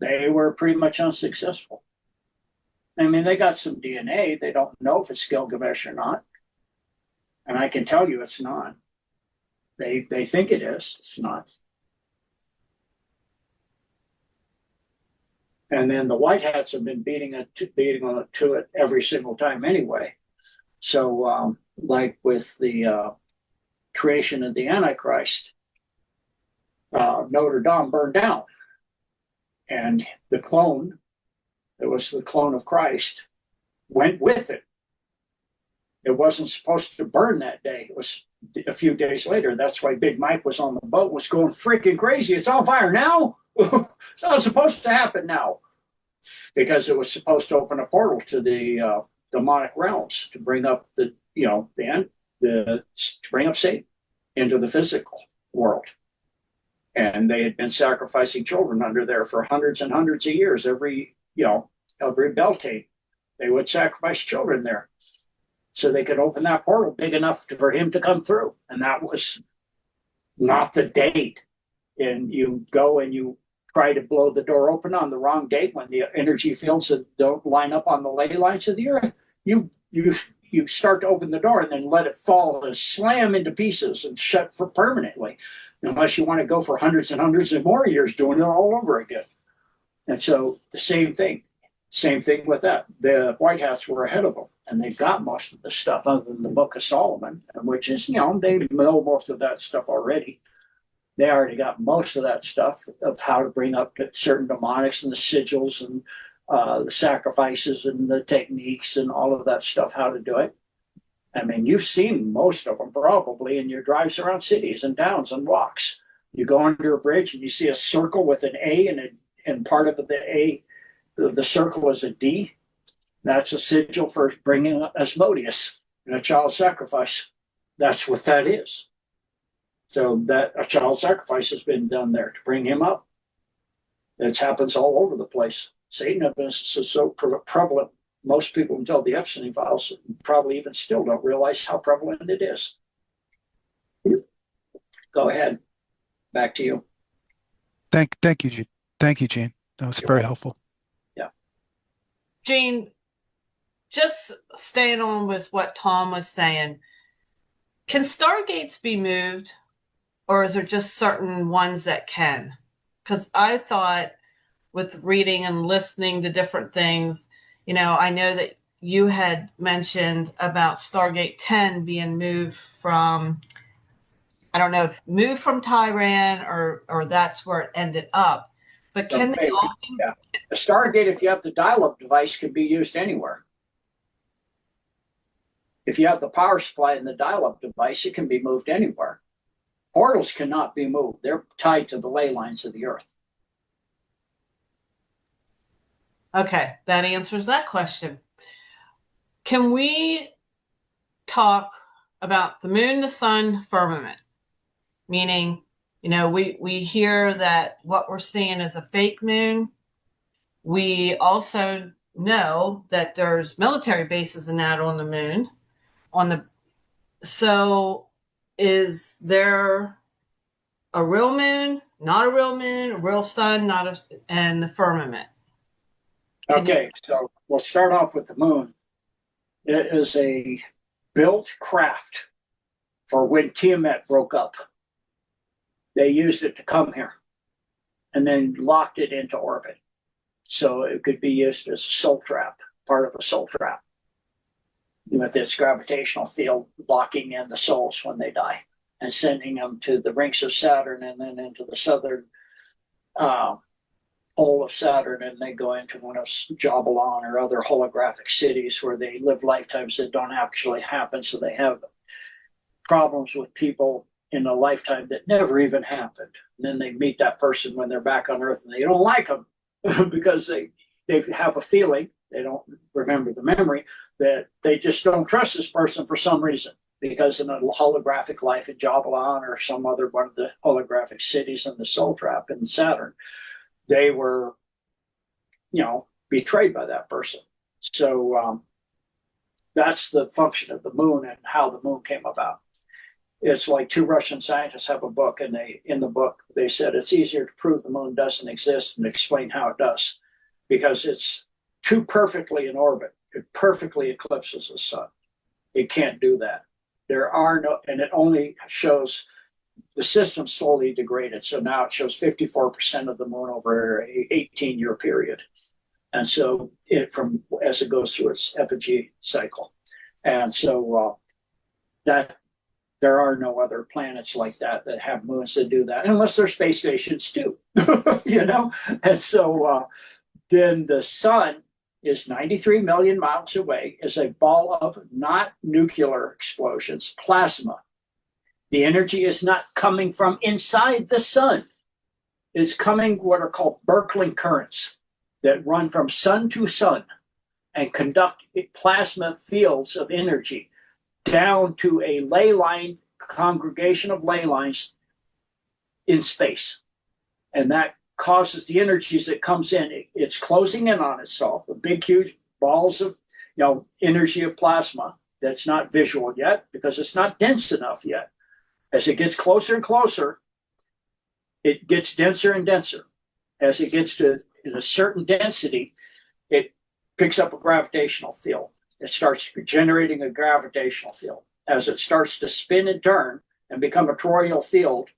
They were pretty much unsuccessful. I mean, they got some DNA. They don't know if it's Gilgamesh or not. And I can tell you it's not. They think it is. It's not. And then the White Hats have been beating on it to it every single time anyway. So, like with the creation of the Antichrist, Notre Dame burned down. And the clone, it was the clone of Christ, went with it. It wasn't supposed to burn that day. It was a few days later. That's why Big Mike was on the boat, was going freaking crazy. It's on fire now. It's not supposed to happen now. Because it was supposed to open a portal to the demonic realms to bring up to bring up Satan into the physical world. And they had been sacrificing children under there for hundreds and hundreds of years. Every Beltane, they would sacrifice children there so they could open that portal big enough for him to come through. And that was not the date. And you go and you try to blow the door open on the wrong date when the energy fields that don't line up on the ley lines of the earth. You start to open the door and then let it fall and slam into pieces and shut for permanently, unless you want to go for hundreds and hundreds of more years doing it all over again. And so the same thing with that. The White Hats were ahead of them, and they got most of the stuff other than the Book of Solomon, which is, they know most of that stuff already. They already got most of that stuff of how to bring up certain demonics and the sigils and the sacrifices and the techniques and all of that stuff, how to do it. I mean, you've seen most of them probably in your drives around cities and towns and walks. You go under a bridge and you see a circle with an A, and part of the A, the circle is a D. That's a sigil for bringing Asmodeus in a child sacrifice. That's what that is. So that a child sacrifice has been done there to bring him up. It happens all over the place. Satanism is so prevalent. Most people, until the Epstein files, probably even still don't realize how prevalent it is. Go ahead. Back to you. Thank you, Gene. Thank you, Gene. That was very helpful. Yeah. Gene, just staying on with what Tom was saying, can stargates be moved, or is there just certain ones that can? Because I thought with reading and listening to different things, I know that you had mentioned about Stargate 10 being moved from, I don't know if moved from Tyran or that's where it ended up. But can they all be? Yeah. A Stargate, if you have the dial-up device, can be used anywhere. If you have the power supply and the dial-up device, it can be moved anywhere. Portals cannot be moved. They're tied to the ley lines of the Earth. Okay, that answers that question. Can we talk about the moon, the sun, firmament? Meaning, we hear that what we're seeing is a fake moon. We also know that there's military bases and that on the moon. So is there a real moon, not a real moon, a real sun, and the firmament? Okay, so we'll start off with the moon. It is a built craft for when Tiamat broke up. They used it to come here and then locked it into orbit. So it could be used as a soul trap, part of a soul trap, with its gravitational field locking in the souls when they die and sending them to the rings of Saturn and then into the southern pole of Saturn, and they go into one of Jabalon or other holographic cities where they live lifetimes that don't actually happen. So they have problems with people in a lifetime that never even happened. And then they meet that person when they're back on Earth and they don't like them because they have a feeling, they don't remember the memory, that they just don't trust this person for some reason. Because in a holographic life in Jabalon or some other one of the holographic cities in the Soul Trap in Saturn, they were, betrayed by that person. So that's the function of the moon and how the moon came about. It's like two Russian scientists have a book, and in the book they said it's easier to prove the moon doesn't exist than explain how it does, because it's too perfectly in orbit. It perfectly eclipses the sun. It can't do that. There are no, and it only shows the system slowly degraded. So now it shows 54% of the moon over a 18-year period. And so as it goes through its epigee cycle. And so that there are no other planets like that have moons that do that, unless they're space stations too, And so then the sun is 93 million miles away, is a ball of not nuclear explosions, plasma. The energy is not coming from inside the sun. It's coming what are called Birkeland currents that run from sun to sun and conduct plasma fields of energy down to a ley line, congregation of ley lines in space. And that causes the energies that comes in. It's closing in on itself, the big, huge balls of energy of plasma that's not visual yet because it's not dense enough yet. As it gets closer and closer, it gets denser and denser. As it gets to a certain density, it picks up a gravitational field. It starts generating a gravitational field. As it starts to spin and turn and become a toroidal field,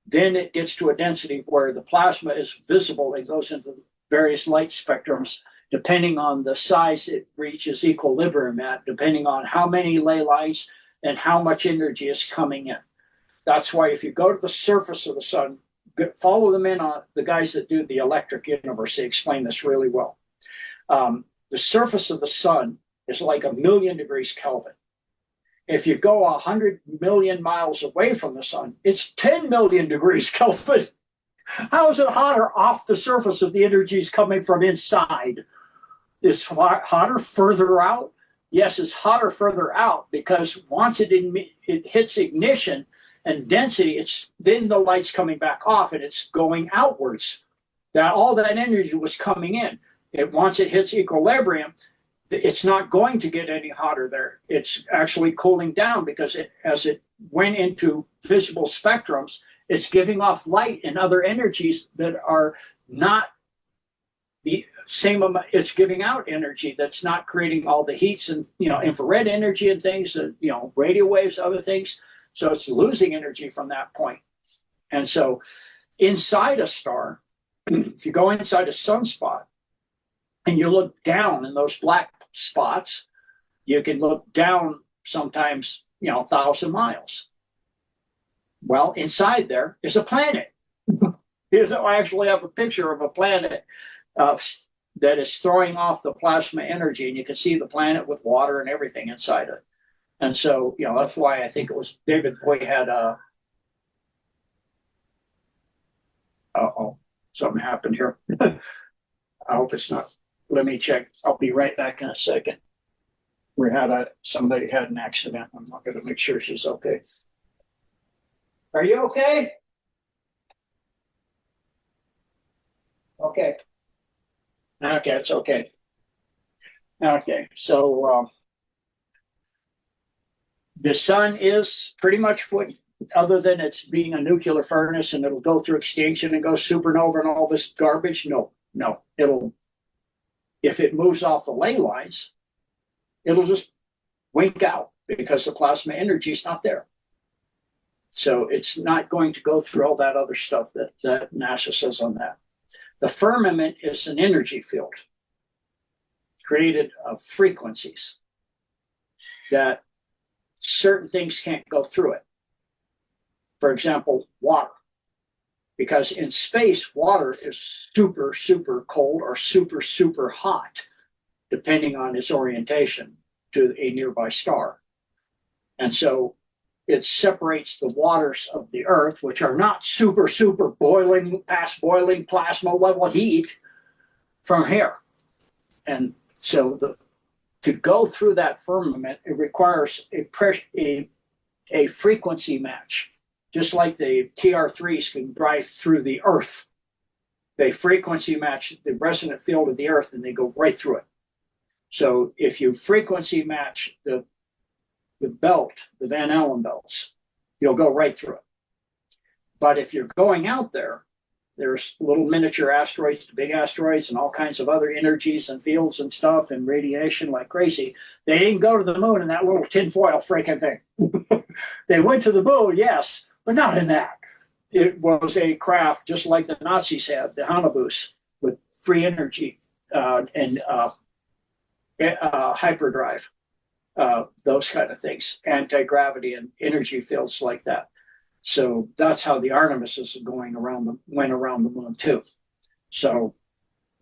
then it gets to a density where the plasma is visible. It goes into various light spectrums, depending on the size it reaches equilibrium at, depending on how many ley lines and how much energy is coming in. That's why if you go to the surface of the sun, follow them in on the guys that do the electric universe. They explain this really well. The surface of the sun is like 1,000,000 degrees Kelvin. If you go 100 million miles away from the sun, it's 10 million degrees Kelvin. How is it hotter off the surface if the energy is coming from inside? It's hotter further out. Yes, it's hotter further out because once it hits ignition and density, then the light's coming back off and it's going outwards. That all that energy was coming in. Once it hits equilibrium, it's not going to get any hotter there. It's actually cooling down because as it went into visible spectrums, it's giving off light and other energies that are not the same amount. It's giving out energy that's not creating all the heats and infrared energy and things, radio waves, other things. So it's losing energy from that point. And so inside a star, if you go inside a sunspot and you look down in those black spots, you can look down sometimes 1,000 miles. Well, inside there is a planet. I actually have a picture of a planet that is throwing off the plasma energy, and you can see the planet with water and everything inside it. And so, that's why I think it was David Bowie had something happened here. I hope it's not. Let me check. I'll be right back in a second. Somebody had an accident. I'm not going to make sure she's okay. Are you okay? Okay. Okay, it's okay. Okay, so the sun is pretty much what, other than it's being a nuclear furnace and it'll go through extinction and go supernova and all this garbage. No, if it moves off the ley lines, it'll just wink out because the plasma energy is not there. So it's not going to go through all that other stuff that NASA says on that. The firmament is an energy field created of frequencies that certain things can't go through it. For example, water. Because in space, water is super, super cold or super, super hot, depending on its orientation to a nearby star. And so it separates the waters of the Earth, which are not super, super boiling, past boiling plasma level heat, from here. And so to go through that firmament, it requires a frequency match. Just like the TR3s can drive through the Earth. They frequency match the resonant field of the Earth and they go right through it. So if you frequency match the belt, the Van Allen belts, you'll go right through it. But if you're going out there, there's little miniature asteroids, big asteroids, and all kinds of other energies and fields and stuff and radiation like crazy. They didn't go to the moon in that little tinfoil freaking thing. They went to the moon, yes, but not in that. It was a craft just like the Nazis had, the Hanabus, with free energy and hyperdrive, those kind of things, anti-gravity and energy fields like that. So that's how the Artemis is went around the moon too. So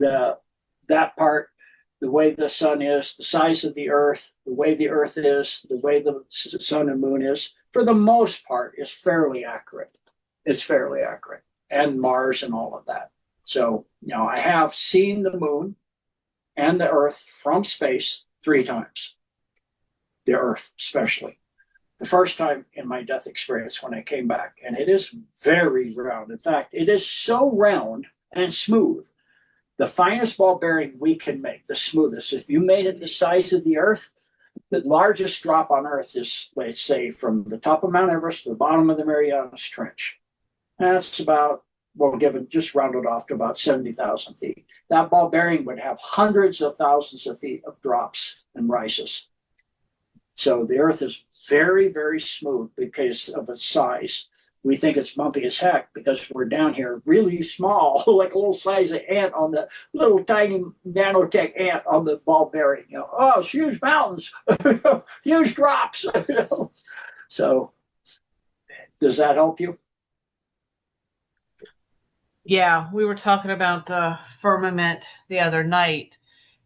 that part, the way the sun is, the size of the Earth, the way the Earth is, the way the sun and moon is, for the most part, is fairly accurate. It's fairly accurate, and Mars and all of that. So, I have seen the moon and the Earth from space 3 times. The Earth, especially. The first time in my death experience when I came back, and it is very round. In fact, it is so round and smooth. The finest ball bearing we can make, the smoothest. If you made it the size of the Earth, the largest drop on Earth is, let's say, from the top of Mount Everest to the bottom of the Marianas Trench. That's about, just round it off to about 70,000 feet. That ball bearing would have hundreds of thousands of feet of drops and rises. So the Earth is very, very smooth because of its size. We think it's bumpy as heck because we're down here really small, like a little size of ant on the little tiny nanotech ant on the ball bearing. It's huge mountains, huge drops. So does that help you? Yeah, we were talking about the firmament the other night,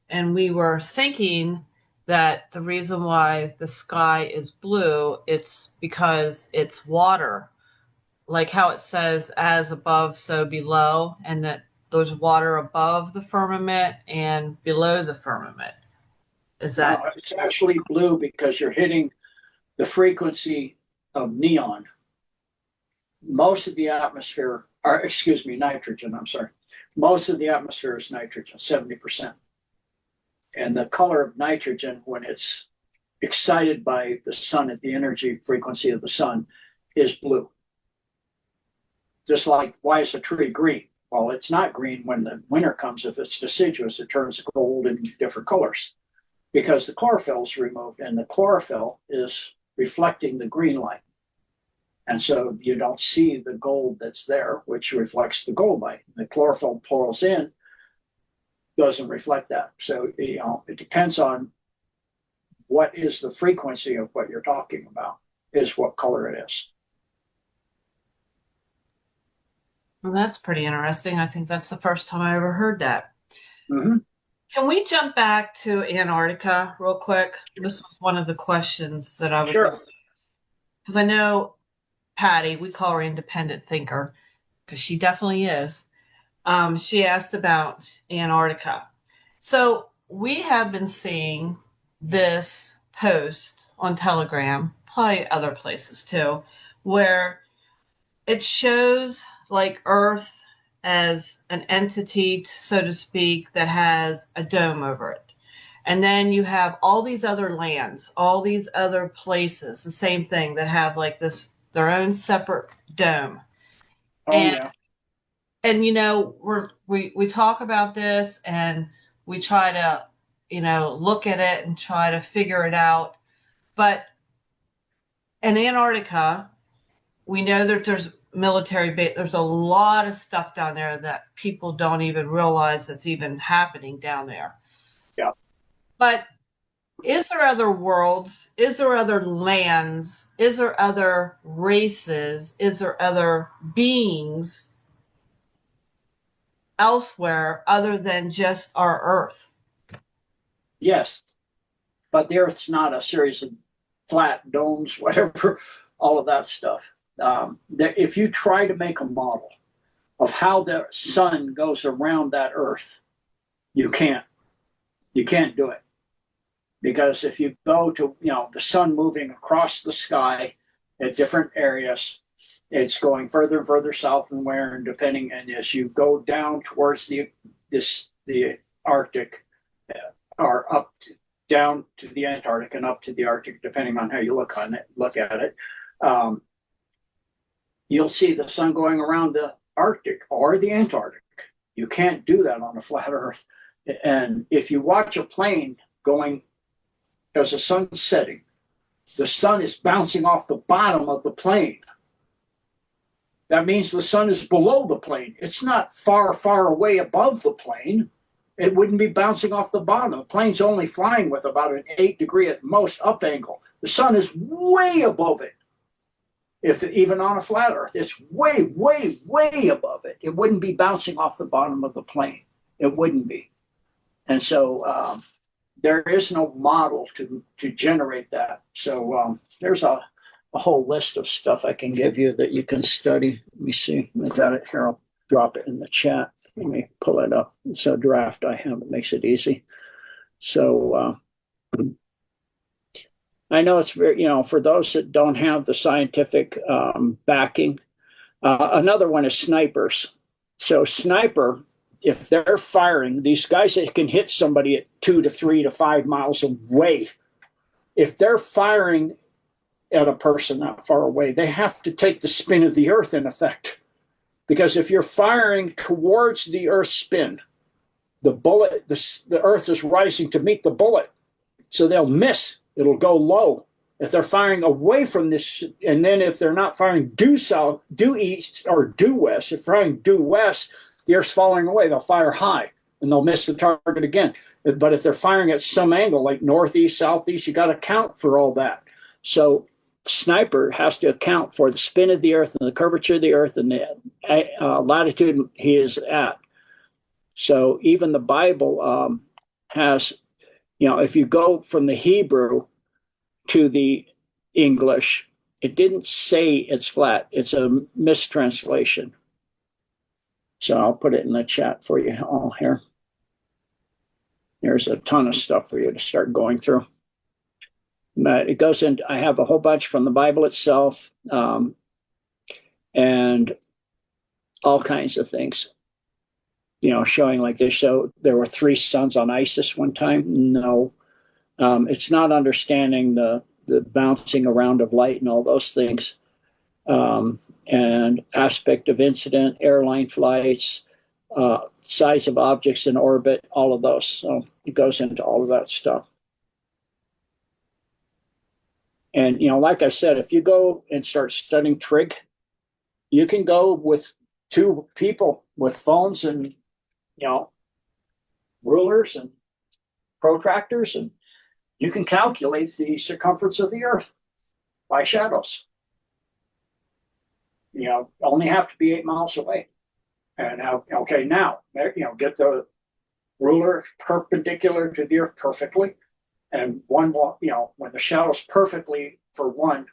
and we were thinking that the reason why the sky is blue, it's because it's water, like how it says as above so below, and that there's water above the firmament and below the firmament. Is that It's actually blue because you're hitting the frequency of neon. Most of the atmosphere, or excuse me, nitrogen, I'm sorry. Most of the atmosphere is nitrogen, 70%. And the color of nitrogen, when it's excited by the sun at the energy frequency of the sun, is blue. Just like, why is a tree green? Well, it's not green when the winter comes. If it's deciduous, it turns gold in different colors because the chlorophyll is removed, and the chlorophyll is reflecting the green light. And so you don't see the gold that's there, which reflects the gold light. The chlorophyll pulls in, doesn't reflect that. So, it depends on what is the frequency of what you're talking about, is what color it is. Well, that's pretty interesting. I think that's the first time I ever heard that. Mm-hmm. Can we jump back to Antarctica real quick? This was one of the questions that I was Sure. because I know Patty, we call her independent thinker because she definitely is. She asked about Antarctica. So we have been seeing this post on Telegram, probably other places too, where it shows like Earth as an entity, so to speak, that has a dome over it. And then you have all these other lands, all these other places, the same thing, that have like this, their own separate dome. Oh, and yeah. and we talk about this and we try to look at it and try to figure it out. But in Antarctica, we know that there's military base. There's a lot of stuff down there that people don't even realize that's even happening down there. Yeah. But is there other worlds? Is there other lands? Is there other races? Is there other beings elsewhere other than just our Earth? Yes. But the Earth's not a series of flat domes, whatever, all of that stuff. If you try to make a model of how the sun goes around that Earth, you can't. You can't do it. Because if you go to, the sun moving across the sky at different areas, it's going further and further south and where, and depending, and as you go down towards the Arctic, or down to the Antarctic and up to the Arctic, depending on how you look at it, you'll see the sun going around the Arctic or the Antarctic. You can't do that on a flat Earth. And if you watch a plane going as the sun's setting, the sun is bouncing off the bottom of the plane. That means the sun is below the plane. It's not far, far away above the plane. It wouldn't be bouncing off the bottom. The plane's only flying with about an 8-degree at most up angle. The sun is way above it. If even on a flat Earth, it's way, way, way above it. It wouldn't be bouncing off the bottom of the plane. It wouldn't be. And so there is no model to generate that. So there's a whole list of stuff I can give you that you can study. Let me see. I got it here. I'll drop it in the chat. Let me pull it up. It's a draft I have. It makes it easy. So I know it's very, for those that don't have the scientific backing. Another one is snipers. So sniper, if they're firing, these guys that can hit somebody at 2 to 3 to 5 miles away, if they're firing at a person not far away, they have to take the spin of the Earth in effect. Because if you're firing towards the Earth's spin, the bullet, the Earth is rising to meet the bullet. So they'll miss. It'll go low. If they're firing away from this, and then if they're not firing due south, due east, or due west, if firing due west, the Earth's falling away, they'll fire high and they'll miss the target again. But if they're firing at some angle, like northeast, southeast, you got to account for all that. So sniper has to account for the spin of the Earth and the curvature of the Earth and the latitude he is at. So even the Bible has, if you go from the Hebrew to the English, it didn't say it's flat. It's a mistranslation. So I'll put it in the chat for you all here. There's a ton of stuff for you to start going through. But it goes into, I have a whole bunch from the Bible itself, and all kinds of things, showing like this. So there were 3 suns on Isis one time. No, it's not understanding the bouncing around of light and all those things, and aspect of incident, airline flights, size of objects in orbit, all of those. So it goes into all of that stuff. And, like I said, if you go and start studying trig, you can go with 2 people with phones and, rulers and protractors, and you can calculate the circumference of the Earth by shadows. Only have to be 8 miles away. And now, get the ruler perpendicular to the Earth perfectly. And one, when the shadow's perfectly for one,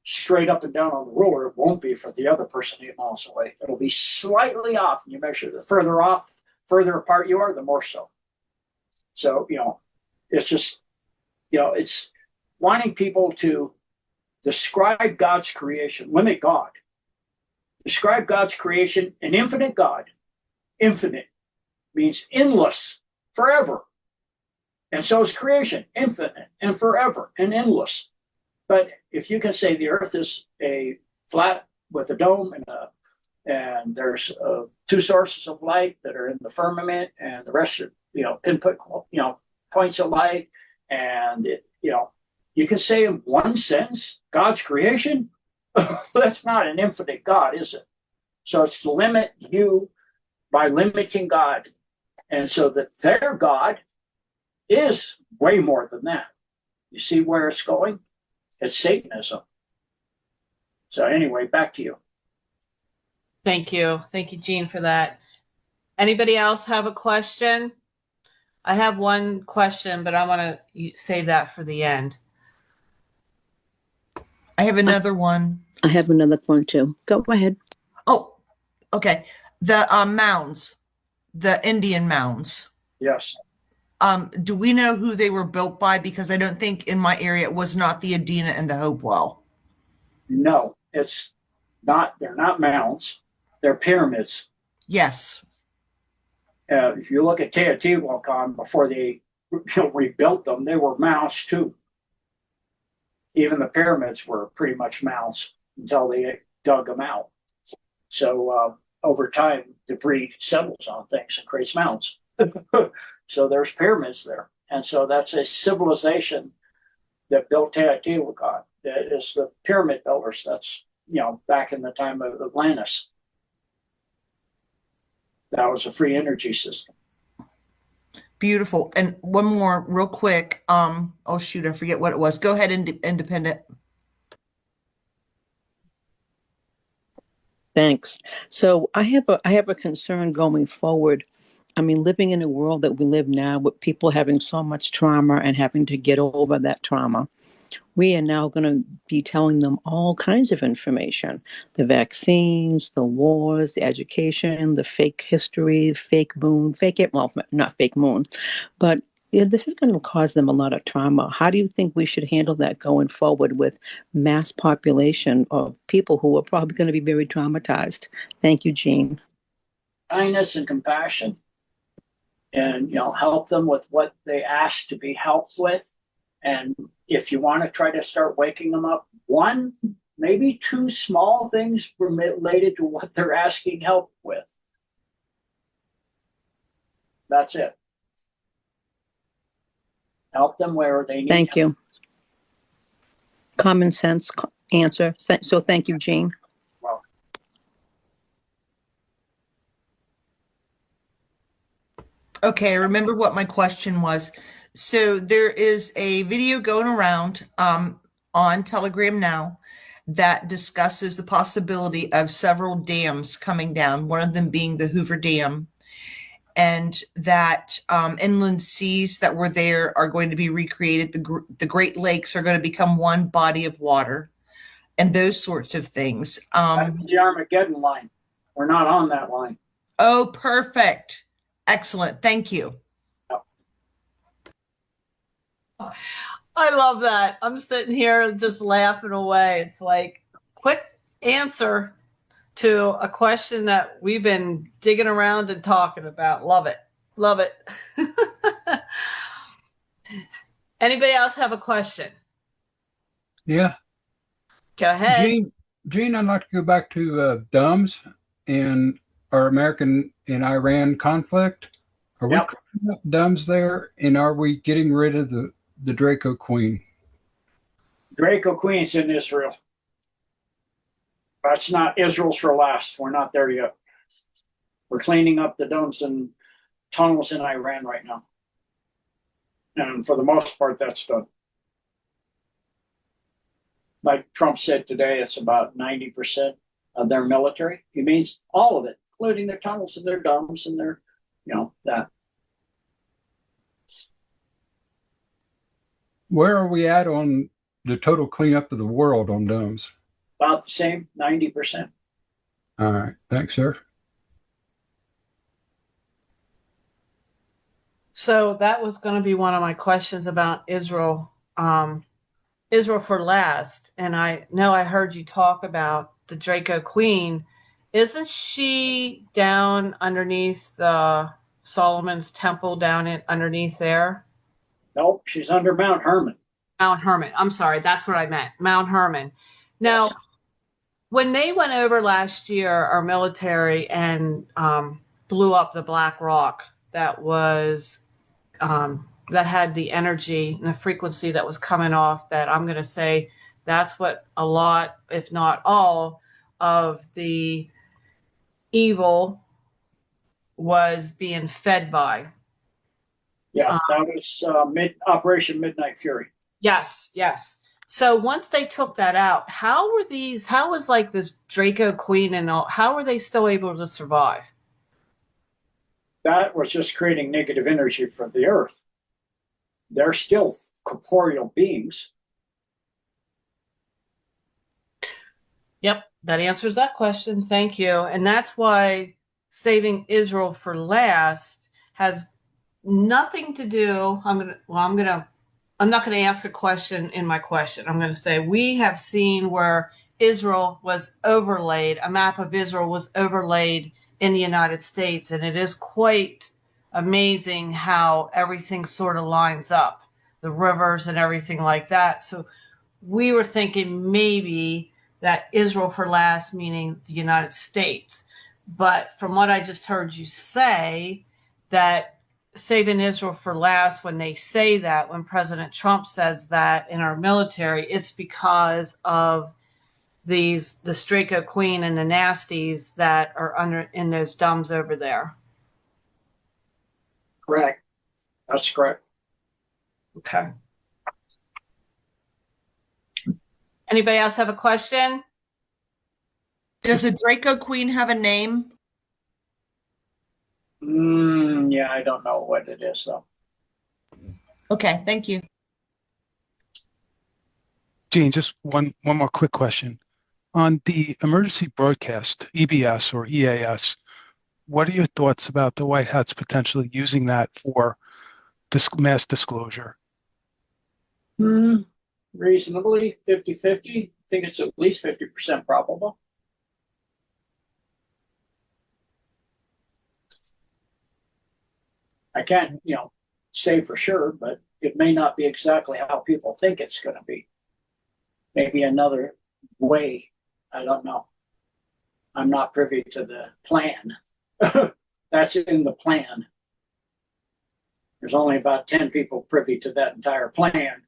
straight up and down on the ruler, it won't be for the other person 8 miles away. It'll be slightly off. And you measure the further apart you are, the more so. So, it's just, it's wanting people to describe God's creation, limit God. Describe God's creation, an infinite God. Infinite means endless, forever. And so is creation, infinite and forever and endless. But if you can say the Earth is a flat with a dome and there's 2 sources of light that are in the firmament, and the rest are pinpoint points of light, and you can say in one sentence God's creation. That's not an infinite God, is it? So it's to limit you by limiting God, and so that their God is way more than that. You see where it's going? It's Satanism. So anyway, back to you. Thank you. Thank you, Jean, for that. Anybody else have a question? I have one question, but I want to save that for the end. I have another one. I have another one too. Go ahead. Oh, okay. The mounds, the Indian mounds. Yes. Do we know who they were built by? Because I don't think in my area it was not the Adena and the Hopewell. No, it's not. They're not mounds. They're pyramids. Yes. If you look at Teotihuacan, before they rebuilt them, they were mounds too. Even the pyramids were pretty much mounds until they dug them out. So over time, debris settles on things and creates mounds. So there's pyramids there. And so that's a civilization that built Teotihuacan. That is the pyramid builders. That's, back in the time of Atlantis. That was a free energy system. Beautiful. And one more real quick. Oh, shoot, I forget what it was. Go ahead, Independent. Thanks. So I have a concern going forward. I mean, living in a world that we live now with people having so much trauma and having to get over that trauma, we are now going to be telling them all kinds of information: the vaccines, the wars, the education, the fake history, fake moon, well, not fake moon, but this is going to cause them a lot of trauma. How do you think we should handle that going forward with mass population of people who are probably going to be very traumatized? Thank you, Jean. Kindness and compassion, and help them with what they ask to be helped with. And if you want to try to start waking them up, 1, maybe 2 small things related to what they're asking help with. That's it. Help them where they need Thank help. you. Common sense answer. So thank you, Jean. Well, Okay, I remember what my question was. So there is a video going around on Telegram now that discusses the possibility of several dams coming down, one of them being the Hoover Dam. and that inland seas that were there are going to be recreated. The Great Lakes are going to become one body of water, and those sorts of things. That's the Armageddon line. We're not on that line. Oh, perfect. Excellent. Thank you. I love that. I'm sitting here just laughing away. It's like quick answer to a question that we've been digging around and talking about. Love it. Love it. Anybody else have a question? Yeah. Go ahead. Gene, I'd like to go back to DUMS and our American and Iran conflict. Are we cleaning up DUMS there, and are we getting rid of the Draco Queen? Draco Queen's in Israel. That's not Israel's for last. We're not there yet. We're cleaning up the domes and tunnels in Iran right now. And for the most part, that's done. Like Trump said today, it's about 90% of their military. He means all of it, including their tunnels and their domes and their, that. Where are we at on the total cleanup of the world on domes? About the same, 90%. All right. Thanks, sir. So that was going to be one of my questions about Israel. Israel for last. And I know I heard you talk about the Draco Queen. Isn't she down underneath Solomon's temple down underneath there? Nope, she's under Mount Hermon. Mount Hermon. I'm sorry, that's what I meant. Mount Hermon. Now, Yes. when they went over last year, our military, and blew up the Black Rock that was that had the energy and the frequency that was coming off, that I'm going to say that's what a lot, if not all, of the evil was being fed by. Yeah, that was Operation Midnight Fury. Yes, yes. So once they took that out, how was like this Draco Queen and all, how were they still able to survive? That was just creating negative energy for the earth. They're still corporeal beings. Yep, that answers that question. Thank you. And that's why saving Israel for last has nothing to do. I'm not going to ask a question in my question. I'm going to say we have seen where Israel was overlaid, a map of Israel was overlaid in the United States, and it is quite amazing how everything sort of lines up, the rivers and everything like that. So we were thinking maybe that Israel for last, meaning the United States. But from what I just heard you say, that saving Israel for last, when they say that, when President Trump says that in our military, it's because of the Draco Queen and the nasties that are under in those dumbs over there. Correct. That's correct. Okay. Anybody else have a question? Does the Draco Queen have a name? Yeah, I don't know what it is, though. Okay, thank you. Gene, just one more quick question. On the emergency broadcast, EBS or EAS, what are your thoughts about the White House potentially using that for mass disclosure? Reasonably 50-50. I think it's at least 50% probable. I can't, say for sure, but it may not be exactly how people think it's going to be. Maybe another way. I don't know. I'm not privy to the plan. That's in the plan. There's only about 10 people privy to that entire plan.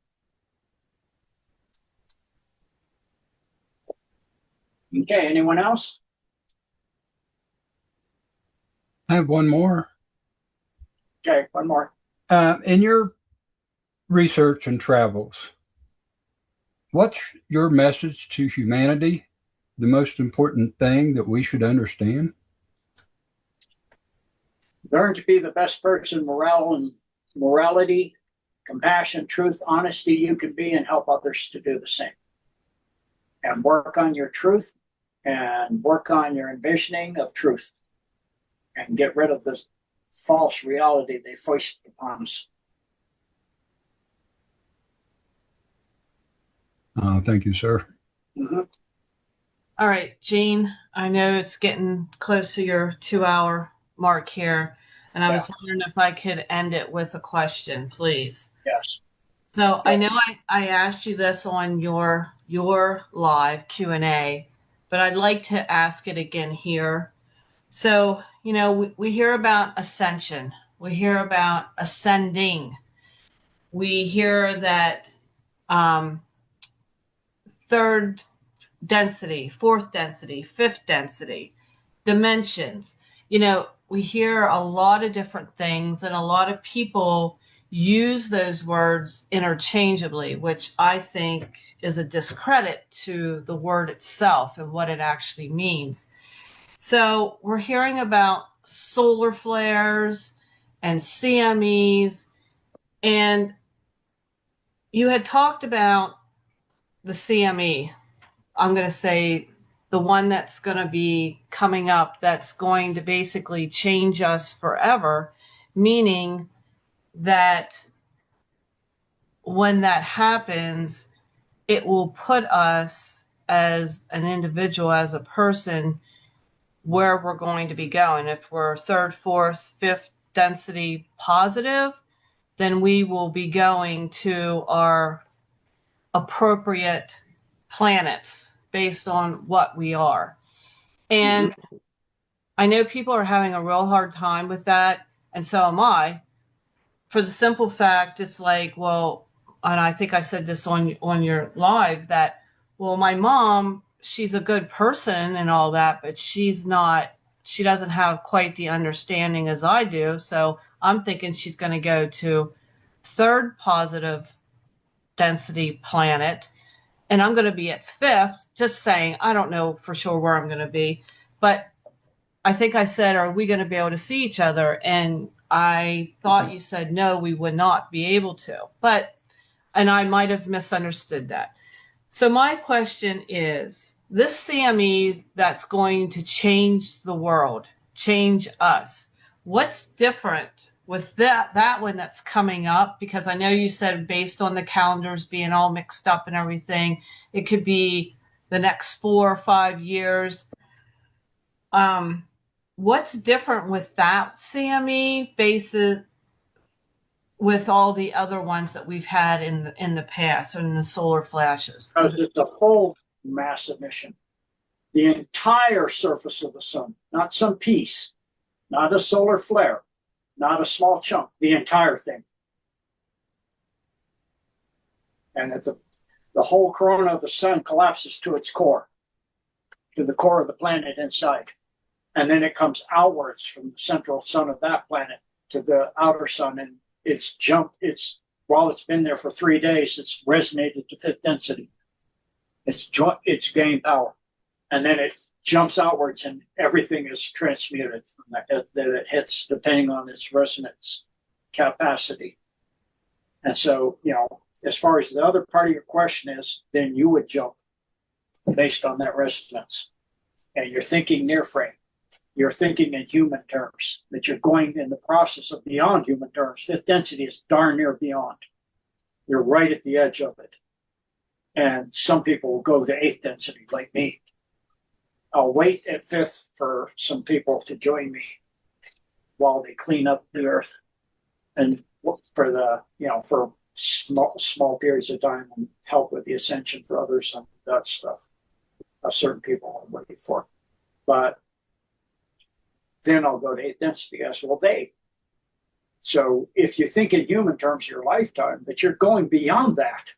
Okay, anyone else? I have one more. Okay, one more. In your research and travels, what's your message to humanity? The most important thing that we should understand? Learn to be the best person, morality, compassion, truth, honesty you can be, and help others to do the same. And work on your truth and work on your envisioning of truth and get rid of this false reality they foist upon us. Thank you, sir. Mm-hmm. All right, Jean, I know it's getting close to your 2-hour mark here, and I was wondering if I could end it with a question, please. Yes. So I know I asked you this on your live Q&A, but I'd like to ask it again here. So, you know, we hear about ascension. We hear about ascending. We hear that third density, fourth density, fifth density, dimensions. You know, we hear a lot of different things, and a lot of people use those words interchangeably, which I think is a discredit to the word itself and what it actually means. So we're hearing about solar flares and CMEs, and you had talked about the CME. I'm going to say the one that's going to be coming up that's going to basically change us forever, meaning that when that happens, it will put us as an individual, as a person, where we're going to be going. If we're third, fourth, fifth density positive, then we will be going to our appropriate planets based on what we are. And I know people are having a real hard time with that, and so am I, for the simple fact it's like, well, and I think I said this on your live, that, well, my mom, she's a good person and all that, but she doesn't have quite the understanding as I do. So I'm thinking she's going to go to third positive density planet, and I'm going to be at fifth, just saying. I don't know for sure where I'm going to be, but I think I said, are we going to be able to see each other? And I thought you said, no, we would not be able to, and I might have misunderstood that. So my question is, this CME that's going to change the world, change us, what's different with that one that's coming up? Because I know you said based on the calendars being all mixed up and everything, it could be the next 4 or 5 years. What's different with that CME basis with all the other ones that we've had in the past, or in the solar flashes? Because it's a full mass emission. The entire surface of the sun, not some piece, not a solar flare, not a small chunk, the entire thing. And the whole corona of the sun collapses to its core, to the core of the planet inside. And then it comes outwards from the central sun of that planet to the outer sun, and while it's been there for 3 days, it's resonated to fifth density. It's gained power. And then it jumps outwards, and everything is transmuted from that it hits, depending on its resonance capacity. And so, as far as the other part of your question is, then you would jump based on that resonance. And you're thinking near frame. You're thinking in human terms, that you're going in the process of beyond human terms. Fifth density is darn near beyond. You're right at the edge of it. And some people will go to eighth density, like me. I'll wait at fifth for some people to join me while they clean up the earth, and for for small periods of time, and help with the ascension for others and that stuff. Certain people I'm waiting for. But then I'll go to eighth density as will they. So if you think in human terms, your lifetime, but you're going beyond that.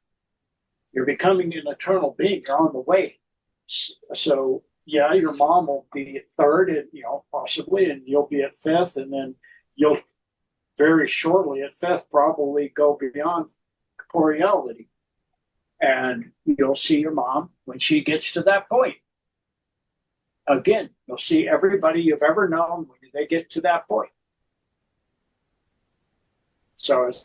You're becoming an eternal being. You're on the way. So yeah, your mom will be at third, and possibly, and you'll be at fifth, and then you'll very shortly at fifth probably go beyond corporeality, and you'll see your mom when she gets to that point. Again, you'll see everybody you've ever known when they get to that point. So it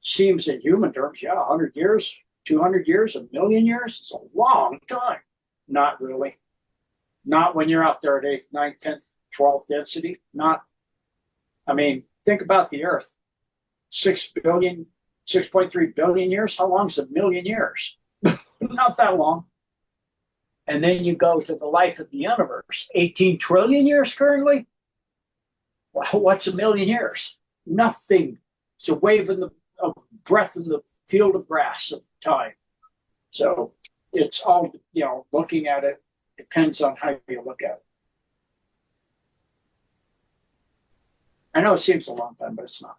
seems in human terms, yeah, 100 years, 200 years, a million years, it's a long time. Not really. Not when you're out there at 8th, 9th, 10th, 12th density. Not, I mean, think about the Earth. 6.3 billion years. How long is a million years? Not that long. And then you go to the life of the universe. 18 trillion years currently? Well, what's a million years? Nothing. It's a wave in a breath in the field of grass of time. So it's all, looking at it depends on how you look at it. I know it seems a long time, but it's not.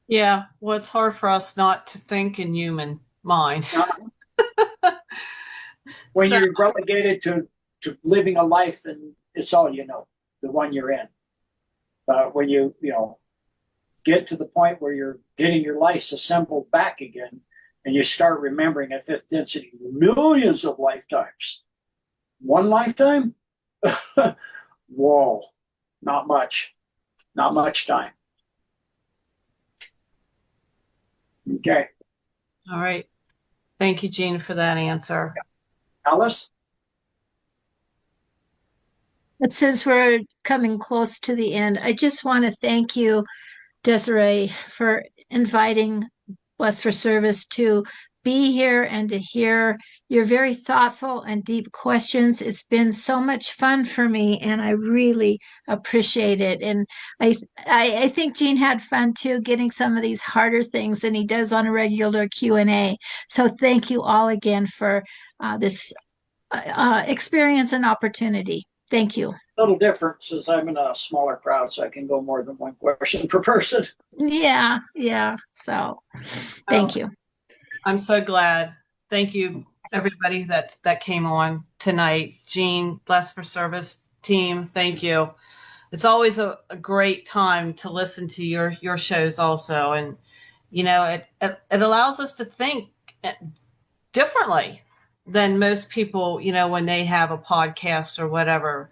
Yeah, well, it's hard for us not to think in human mind. When you're relegated to living a life and it's all you know, the one you're in. When you get to the point where you're getting your life assembled back again, and you start remembering at 5th density millions of lifetimes. One lifetime? Whoa, not much. Not much time. Okay. All right. Thank you, Gene, for that answer. Alice? But since we're coming close to the end, I just want to thank you, Desiree, for inviting Blessed for Service to be here and to hear your very thoughtful and deep questions. It's been so much fun for me, and I really appreciate it. And I think Gene had fun too, getting some of these harder things than he does on a regular Q&A. So thank you all again for this experience and opportunity. Thank you. A little different since I'm in a smaller crowd, so I can go more than one question per person. Yeah. So thank you. I'm so glad. Thank you, everybody that came on tonight. Gene, Blessed for Service team, thank you. It's always a great time to listen to your shows also. And, it allows us to think differently than most people, when they have a podcast or whatever.